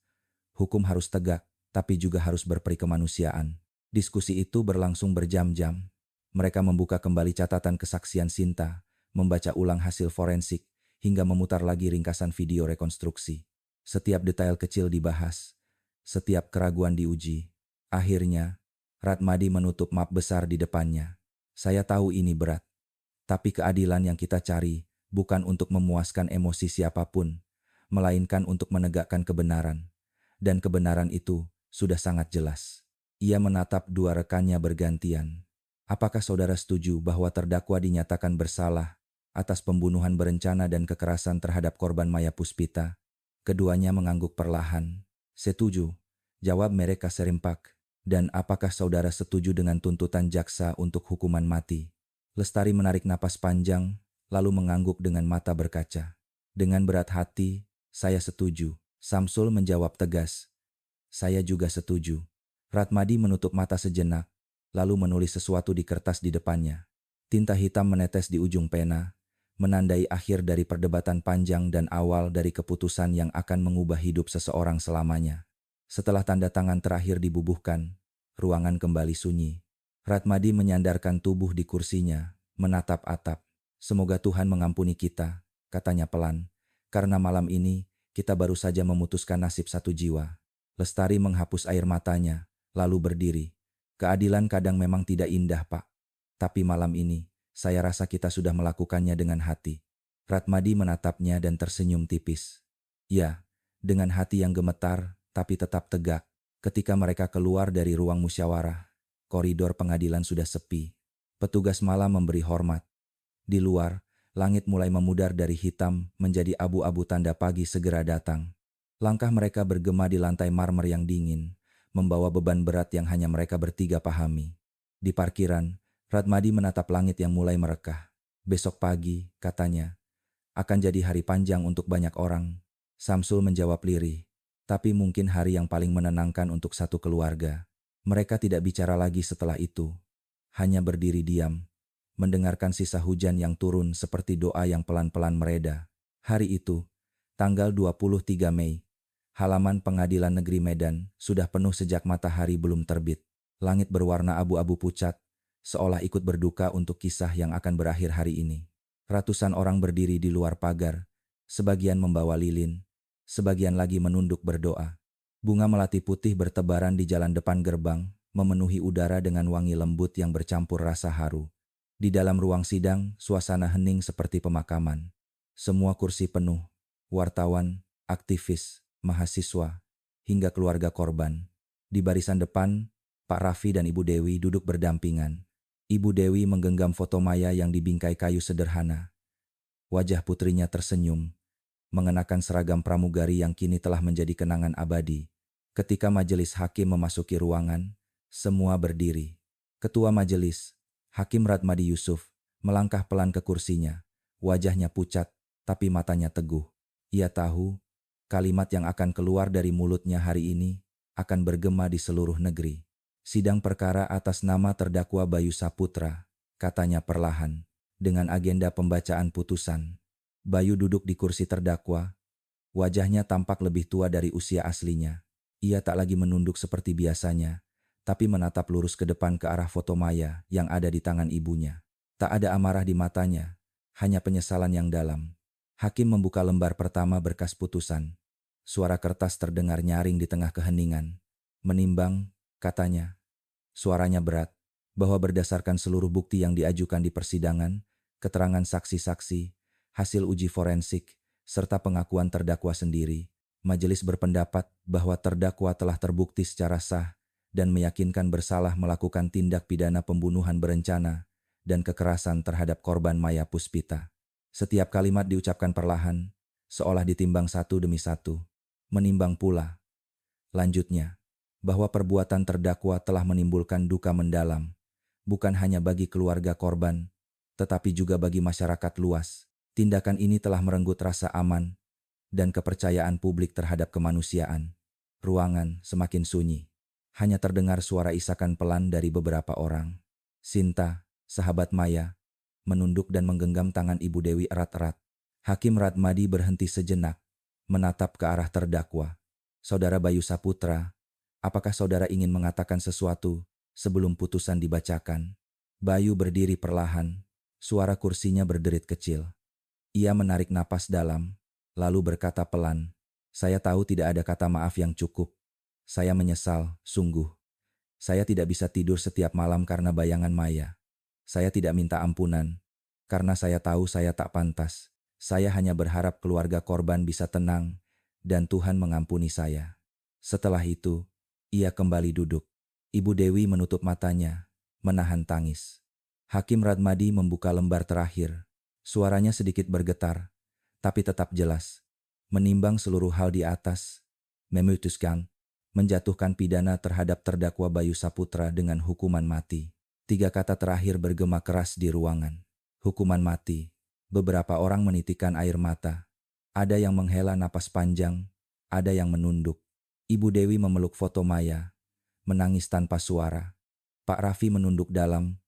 Hukum harus tegak, tapi juga harus berperi kemanusiaan. Diskusi itu berlangsung berjam-jam. Mereka membuka kembali catatan kesaksian Sinta, membaca ulang hasil forensik, hingga memutar lagi ringkasan video rekonstruksi. Setiap detail kecil dibahas, setiap keraguan diuji. Akhirnya, Ratmadi menutup map besar di depannya. Saya tahu ini berat, tapi keadilan yang kita cari bukan untuk memuaskan emosi siapapun, melainkan untuk menegakkan kebenaran. Dan kebenaran itu sudah sangat jelas. Ia menatap dua rekannya bergantian. Apakah saudara setuju bahwa terdakwa dinyatakan bersalah atas pembunuhan berencana dan kekerasan terhadap korban Maya Puspita? Keduanya mengangguk perlahan. Setuju, jawab mereka serempak. Dan apakah saudara setuju dengan tuntutan jaksa untuk hukuman mati? Lestari menarik napas panjang, lalu mengangguk dengan mata berkaca. Dengan berat hati, saya setuju. Samsul menjawab tegas. Saya juga setuju. Ratmadi menutup mata sejenak, lalu menulis sesuatu di kertas di depannya. Tinta hitam menetes di ujung pena, menandai akhir dari perdebatan panjang dan awal dari keputusan yang akan mengubah hidup seseorang selamanya. Setelah tanda tangan terakhir dibubuhkan, ruangan kembali sunyi. Ratmadi menyandarkan tubuh di kursinya, menatap atap. Semoga Tuhan mengampuni kita, katanya pelan, karena malam ini kita baru saja memutuskan nasib satu jiwa. Lestari menghapus air matanya, lalu berdiri. Keadilan kadang memang tidak indah, Pak. Tapi malam ini, saya rasa kita sudah melakukannya dengan hati. Ratmadi menatapnya dan tersenyum tipis. Ya, dengan hati yang gemetar, tapi tetap tegak. Ketika mereka keluar dari ruang musyawarah, koridor pengadilan sudah sepi. Petugas malam memberi hormat. Di luar, langit mulai memudar dari hitam menjadi abu-abu tanda pagi segera datang. Langkah mereka bergema di lantai marmer yang dingin, membawa beban berat yang hanya mereka bertiga pahami. Di parkiran, Ratmadi menatap langit yang mulai merekah. Besok pagi, katanya, akan jadi hari panjang untuk banyak orang. Samsul menjawab lirih. Tapi mungkin hari yang paling menenangkan untuk satu keluarga. Mereka tidak bicara lagi setelah itu. Hanya berdiri diam, mendengarkan sisa hujan yang turun seperti doa yang pelan-pelan mereda. Hari itu, tanggal 23 Mei, halaman Pengadilan Negeri Medan sudah penuh sejak matahari belum terbit. Langit berwarna abu-abu pucat, seolah ikut berduka untuk kisah yang akan berakhir hari ini. Ratusan orang berdiri di luar pagar, sebagian membawa lilin, sebagian lagi menunduk berdoa. Bunga melati putih bertebaran di jalan depan gerbang, memenuhi udara dengan wangi lembut yang bercampur rasa haru. Di dalam ruang sidang, suasana hening seperti pemakaman. Semua kursi penuh, wartawan, aktivis, mahasiswa, hingga keluarga korban. Di barisan depan, Pak Raffi dan Ibu Dewi duduk berdampingan. Ibu Dewi menggenggam foto Maya yang dibingkai kayu sederhana. Wajah putrinya tersenyum, mengenakan seragam pramugari yang kini telah menjadi kenangan abadi. Ketika majelis hakim memasuki ruangan, semua berdiri. Ketua majelis, Hakim Radmadi Yusuf, melangkah pelan ke kursinya. Wajahnya pucat, tapi matanya teguh. Ia tahu, kalimat yang akan keluar dari mulutnya hari ini akan bergema di seluruh negeri. Sidang perkara atas nama terdakwa Bayu Saputra, katanya perlahan, dengan agenda pembacaan putusan. Bayu duduk di kursi terdakwa. Wajahnya tampak lebih tua dari usia aslinya. Ia tak lagi menunduk seperti biasanya, tapi menatap lurus ke depan ke arah foto Maya yang ada di tangan ibunya. Tak ada amarah di matanya, hanya penyesalan yang dalam. Hakim membuka lembar pertama berkas putusan. Suara kertas terdengar nyaring di tengah keheningan. Menimbang, katanya. Suaranya berat, bahwa berdasarkan seluruh bukti yang diajukan di persidangan, keterangan saksi-saksi, hasil uji forensik, serta pengakuan terdakwa sendiri, majelis berpendapat bahwa terdakwa telah terbukti secara sah dan meyakinkan bersalah melakukan tindak pidana pembunuhan berencana dan kekerasan terhadap korban Maya Puspita. Setiap kalimat diucapkan perlahan, seolah ditimbang satu demi satu. Menimbang pula, lanjutnya, bahwa perbuatan terdakwa telah menimbulkan duka mendalam, bukan hanya bagi keluarga korban, tetapi juga bagi masyarakat luas. Tindakan ini telah merenggut rasa aman dan kepercayaan publik terhadap kemanusiaan. Ruangan semakin sunyi. Hanya terdengar suara isakan pelan dari beberapa orang. Sinta, sahabat Maya, menunduk dan menggenggam tangan Ibu Dewi erat-erat. Hakim Radmadi berhenti sejenak, menatap ke arah terdakwa. Saudara Bayu Saputra, apakah saudara ingin mengatakan sesuatu sebelum putusan dibacakan? Bayu berdiri perlahan, suara kursinya berderit kecil. Ia menarik napas dalam, lalu berkata pelan, "Saya tahu tidak ada kata maaf yang cukup. Saya menyesal, sungguh. Saya tidak bisa tidur setiap malam karena bayangan Maya. Saya tidak minta ampunan, karena saya tahu saya tak pantas. Saya hanya berharap keluarga korban bisa tenang, dan Tuhan mengampuni saya." Setelah itu, ia kembali duduk. Ibu Dewi menutup matanya, menahan tangis. Hakim Radmadi membuka lembar terakhir. Suaranya sedikit bergetar, tapi tetap jelas. Menimbang seluruh hal di atas, memutuskan menjatuhkan pidana terhadap terdakwa Bayu Saputra dengan hukuman mati. 3 kata terakhir bergema keras di ruangan. Hukuman mati. Beberapa orang menitikkan air mata. Ada yang menghela napas panjang, ada yang menunduk. Ibu Dewi memeluk foto Maya, menangis tanpa suara. Pak Raffi menunduk dalam,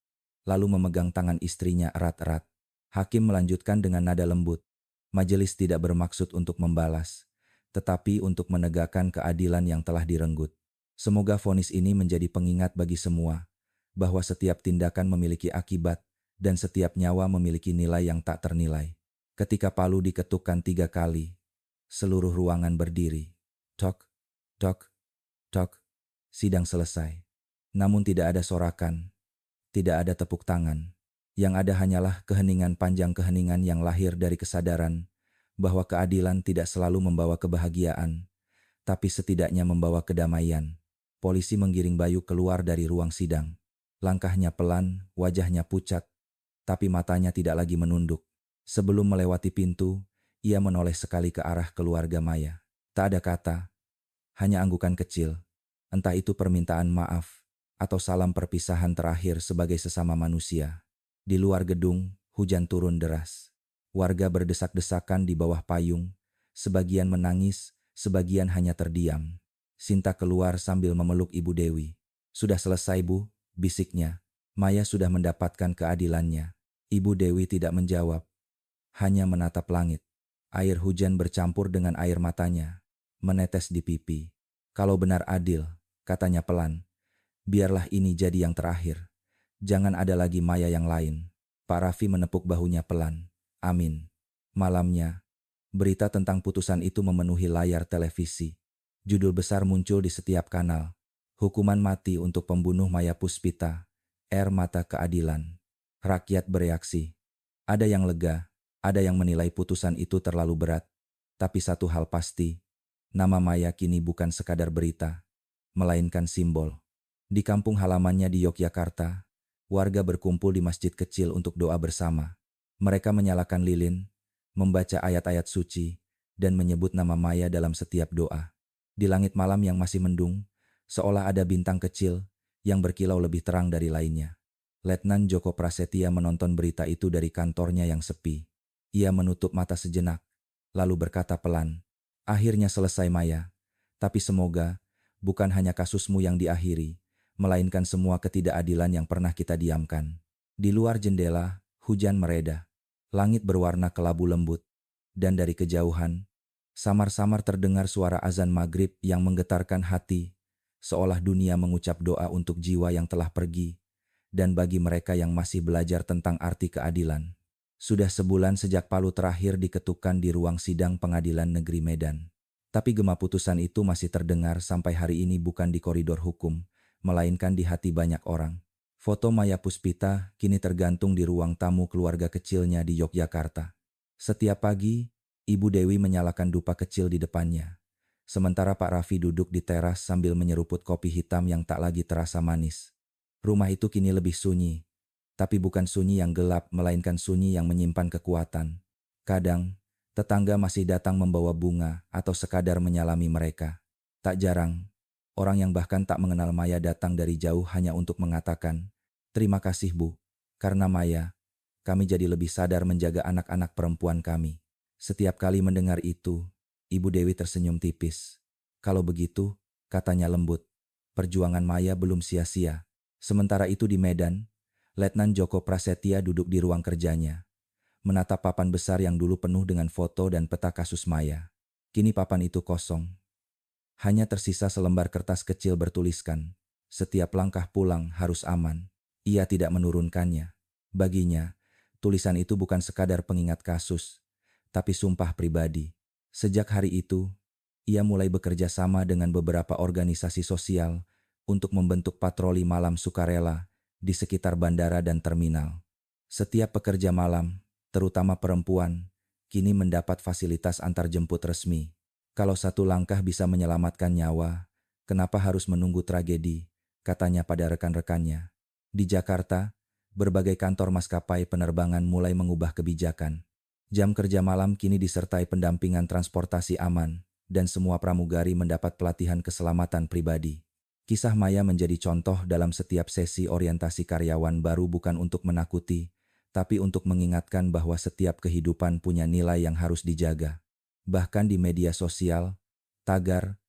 lalu memegang tangan istrinya erat-erat. Hakim melanjutkan dengan nada lembut. Majelis tidak bermaksud untuk membalas, tetapi untuk menegakkan keadilan yang telah direnggut. Semoga vonis ini menjadi pengingat bagi semua, bahwa setiap tindakan memiliki akibat, dan setiap nyawa memiliki nilai yang tak ternilai. Ketika palu diketukkan 3 kali, seluruh ruangan berdiri. Tok, tok, tok. Sidang selesai. Namun tidak ada sorakan, tidak ada tepuk tangan. Yang ada hanyalah keheningan panjang, keheningan yang lahir dari kesadaran bahwa keadilan tidak selalu membawa kebahagiaan, tapi setidaknya membawa kedamaian. Polisi menggiring Bayu keluar dari ruang sidang. Langkahnya pelan, wajahnya pucat, tapi matanya tidak lagi menunduk. Sebelum melewati pintu, ia menoleh sekali ke arah keluarga Maya. Tak ada kata, hanya anggukan kecil. Entah itu permintaan maaf atau salam perpisahan terakhir sebagai sesama manusia. Di luar gedung, Hujan turun deras. Warga berdesak-desakan di bawah payung, sebagian menangis, sebagian hanya terdiam. Sinta keluar sambil memeluk Ibu Dewi. "Sudah selesai, Bu," bisiknya. "Maya sudah mendapatkan keadilannya." Ibu Dewi tidak menjawab, hanya menatap langit. Air hujan bercampur dengan air matanya, menetes di pipi. "Kalau benar adil," katanya pelan, "biarlah ini jadi yang terakhir. Jangan ada lagi Maya yang lain." Pak Raffi menepuk bahunya pelan. "Amin." Malamnya, berita tentang putusan itu memenuhi layar televisi. Judul besar muncul di setiap kanal. "Hukuman mati untuk pembunuh Maya Puspita. Air mata keadilan." Rakyat bereaksi. Ada yang lega, ada yang menilai putusan itu terlalu berat. Tapi satu hal pasti, nama Maya kini bukan sekadar berita, melainkan simbol. Di kampung halamannya di Yogyakarta, warga berkumpul di masjid kecil untuk doa bersama. Mereka menyalakan lilin, membaca ayat-ayat suci, dan menyebut nama Maya dalam setiap doa. Di langit malam yang masih mendung, seolah ada bintang kecil yang berkilau lebih terang dari lainnya. Letnan Joko Prasetya menonton berita itu dari kantornya yang sepi. Ia menutup mata sejenak, lalu berkata pelan, "Akhirnya selesai Maya, tapi semoga bukan hanya kasusmu yang diakhiri, melainkan semua ketidakadilan yang pernah kita diamkan." Di luar jendela, hujan mereda. Langit berwarna kelabu lembut. Dan dari kejauhan, samar-samar terdengar suara azan maghrib yang menggetarkan hati, seolah dunia mengucap doa untuk jiwa yang telah pergi, dan bagi mereka yang masih belajar tentang arti keadilan. Sudah sebulan sejak palu terakhir diketukkan di ruang sidang Pengadilan Negeri Medan. Tapi gema putusan itu masih terdengar sampai hari ini bukan di koridor hukum, melainkan di hati banyak orang. Foto Maya Puspita kini tergantung di ruang tamu keluarga kecilnya di Yogyakarta. Setiap pagi, Ibu Dewi menyalakan dupa kecil di depannya. Sementara Pak Raffi duduk di teras sambil menyeruput kopi hitam yang tak lagi terasa manis. Rumah itu kini lebih sunyi, tapi bukan sunyi yang gelap, melainkan sunyi yang menyimpan kekuatan. Kadang, tetangga masih datang membawa bunga atau sekadar menyalami mereka. Tak jarang, orang yang bahkan tak mengenal Maya datang dari jauh hanya untuk mengatakan, "Terima kasih Bu, karena Maya, kami jadi lebih sadar menjaga anak-anak perempuan kami." Setiap kali mendengar itu, Ibu Dewi tersenyum tipis. "Kalau begitu," katanya lembut, "perjuangan Maya belum sia-sia." Sementara itu di Medan, Letnan Joko Prasetya duduk di ruang kerjanya, menatap papan besar yang dulu penuh dengan foto dan peta kasus Maya. Kini papan itu kosong. Hanya tersisa selembar kertas kecil bertuliskan, "Setiap langkah pulang harus aman." Ia tidak menurunkannya. Baginya, tulisan itu bukan sekadar pengingat kasus, tapi sumpah pribadi. Sejak hari itu, ia mulai bekerja sama dengan beberapa organisasi sosial untuk membentuk patroli malam sukarela di sekitar bandara dan terminal. Setiap pekerja malam, terutama perempuan, kini mendapat fasilitas antarjemput resmi. Kalau satu langkah bisa menyelamatkan nyawa, kenapa harus menunggu tragedi, katanya pada rekan-rekannya. Di Jakarta, berbagai kantor maskapai penerbangan mulai mengubah kebijakan. Jam kerja malam kini disertai pendampingan transportasi aman, dan semua pramugari mendapat pelatihan keselamatan pribadi. Kisah Maya menjadi contoh dalam setiap sesi orientasi karyawan baru, bukan untuk menakuti, tapi untuk mengingatkan bahwa setiap kehidupan punya nilai yang harus dijaga. Bahkan di media sosial, tagar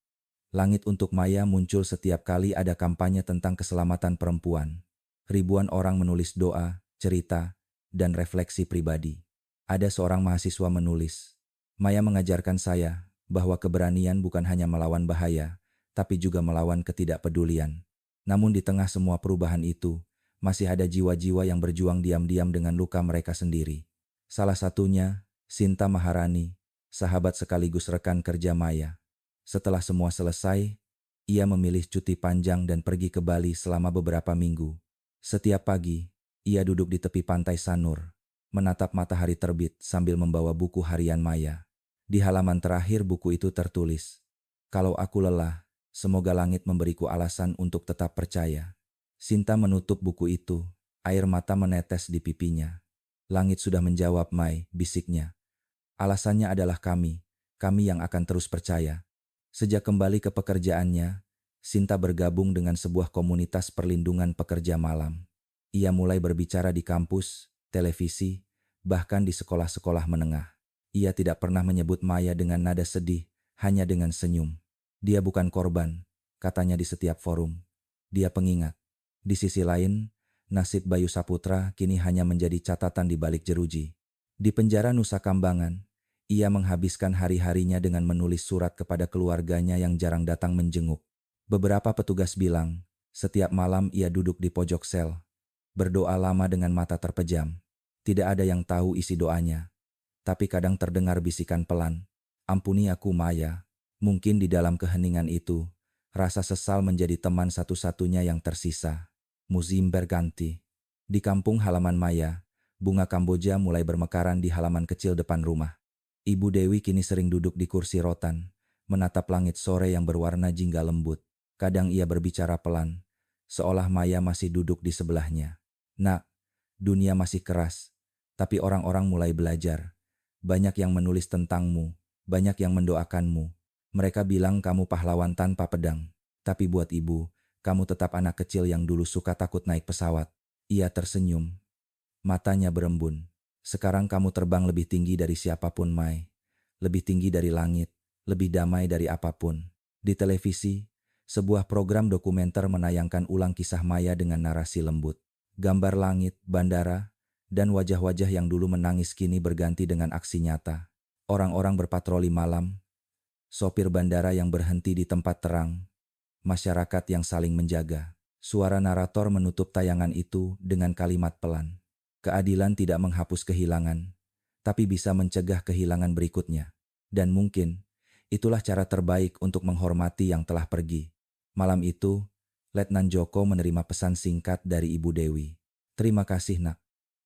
"Langit untuk Maya" muncul setiap kali ada kampanye tentang keselamatan perempuan. Ribuan orang menulis doa, cerita, dan refleksi pribadi. Ada seorang mahasiswa menulis, "Maya mengajarkan saya bahwa keberanian bukan hanya melawan bahaya, tapi juga melawan ketidakpedulian." Namun di tengah semua perubahan itu, masih ada jiwa-jiwa yang berjuang diam-diam dengan luka mereka sendiri. Salah satunya, Sinta Maharani, sahabat sekaligus rekan kerja Maya. Setelah semua selesai, ia memilih cuti panjang dan pergi ke Bali selama beberapa minggu. Setiap pagi, ia duduk di tepi pantai Sanur, menatap matahari terbit sambil membawa buku harian Maya. Di halaman terakhir buku itu tertulis, "Kalau aku lelah, semoga langit memberiku alasan untuk tetap percaya." Sinta menutup buku itu, air mata menetes di pipinya. "Langit sudah menjawab, Mai," bisiknya. "Alasannya adalah kami yang akan terus percaya." Sejak kembali ke pekerjaannya, Sinta bergabung dengan sebuah komunitas perlindungan pekerja malam. Ia mulai berbicara di kampus, televisi, bahkan di sekolah-sekolah menengah. Ia tidak pernah menyebut Maya dengan nada sedih, hanya dengan senyum. Dia bukan korban, katanya di setiap forum. Dia pengingat. Di sisi lain, nasib Bayu Saputra kini hanya menjadi catatan di balik jeruji. Di penjara Nusa Kambangan, ia menghabiskan hari-harinya dengan menulis surat kepada keluarganya yang jarang datang menjenguk. Beberapa petugas bilang, setiap malam ia duduk di pojok sel, berdoa lama dengan mata terpejam. Tidak ada yang tahu isi doanya, tapi kadang terdengar bisikan pelan, "Ampuni aku Maya." Mungkin di dalam keheningan itu, rasa sesal menjadi teman satu-satunya yang tersisa. Musim berganti. Di kampung halaman Maya, bunga Kamboja mulai bermekaran di halaman kecil depan rumah. Ibu Dewi kini sering duduk di kursi rotan, menatap langit sore yang berwarna jingga lembut. Kadang ia berbicara pelan, seolah Maya masih duduk di sebelahnya. "Nak, dunia masih keras, tapi orang-orang mulai belajar. Banyak yang menulis tentangmu, banyak yang mendoakanmu. Mereka bilang kamu pahlawan tanpa pedang. Tapi buat ibu, kamu tetap anak kecil yang dulu suka takut naik pesawat." Ia tersenyum. Matanya berembun. "Sekarang kamu terbang lebih tinggi dari siapapun, Mai. Lebih tinggi dari langit, lebih damai dari apapun." Di televisi, sebuah program dokumenter menayangkan ulang kisah Maya dengan narasi lembut. Gambar langit, bandara, dan wajah-wajah yang dulu menangis kini berganti dengan aksi nyata. Orang-orang berpatroli malam, sopir bandara yang berhenti di tempat terang, masyarakat yang saling menjaga. Suara narator menutup tayangan itu dengan kalimat pelan. Keadilan tidak menghapus kehilangan, tapi bisa mencegah kehilangan berikutnya. Dan mungkin, itulah cara terbaik untuk menghormati yang telah pergi. Malam itu, Letnan Joko menerima pesan singkat dari Ibu Dewi. "Terima kasih, Nak.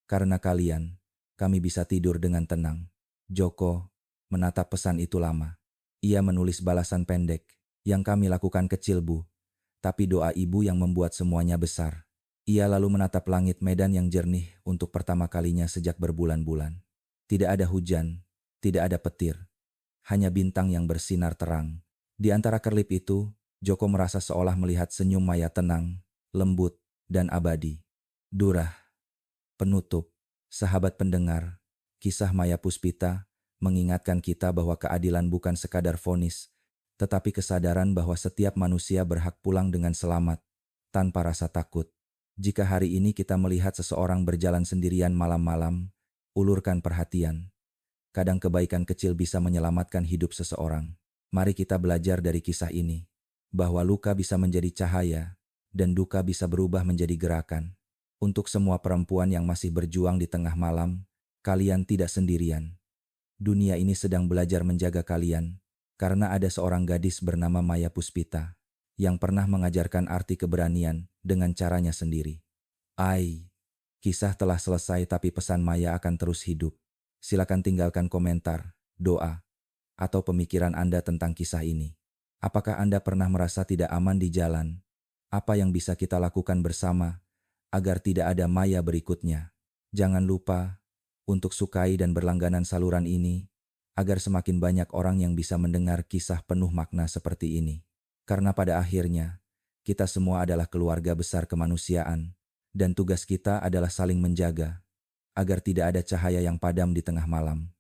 Karena kalian, kami bisa tidur dengan tenang." Joko menatap pesan itu lama. Ia menulis balasan pendek, "Yang kami lakukan kecil, Bu, tapi doa ibu yang membuat semuanya besar." Ia lalu menatap langit Medan yang jernih untuk pertama kalinya sejak berbulan-bulan. Tidak ada hujan, tidak ada petir, hanya bintang yang bersinar terang. Di antara kerlip itu, Joko merasa seolah melihat senyum Maya tenang, lembut, dan abadi. Durah. Penutup. Sahabat pendengar, kisah Maya Puspita mengingatkan kita bahwa keadilan bukan sekadar vonis, tetapi kesadaran bahwa setiap manusia berhak pulang dengan selamat, tanpa rasa takut. Jika hari ini kita melihat seseorang berjalan sendirian malam-malam, ulurkan perhatian. Kadang kebaikan kecil bisa menyelamatkan hidup seseorang. Mari kita belajar dari kisah ini, bahwa luka bisa menjadi cahaya, dan duka bisa berubah menjadi gerakan. Untuk semua perempuan yang masih berjuang di tengah malam, kalian tidak sendirian. Dunia ini sedang belajar menjaga kalian, karena ada seorang gadis bernama Maya Puspita, yang pernah mengajarkan arti keberanian dengan caranya sendiri. Kisah telah selesai tapi pesan Maya akan terus hidup. Silakan tinggalkan komentar, doa, atau pemikiran Anda tentang kisah ini. Apakah Anda pernah merasa tidak aman di jalan? Apa yang bisa kita lakukan bersama agar tidak ada Maya berikutnya? Jangan lupa untuk sukai dan berlangganan saluran ini agar semakin banyak orang yang bisa mendengar kisah penuh makna seperti ini. Karena pada akhirnya, kita semua adalah keluarga besar kemanusiaan dan tugas kita adalah saling menjaga agar tidak ada cahaya yang padam di tengah malam.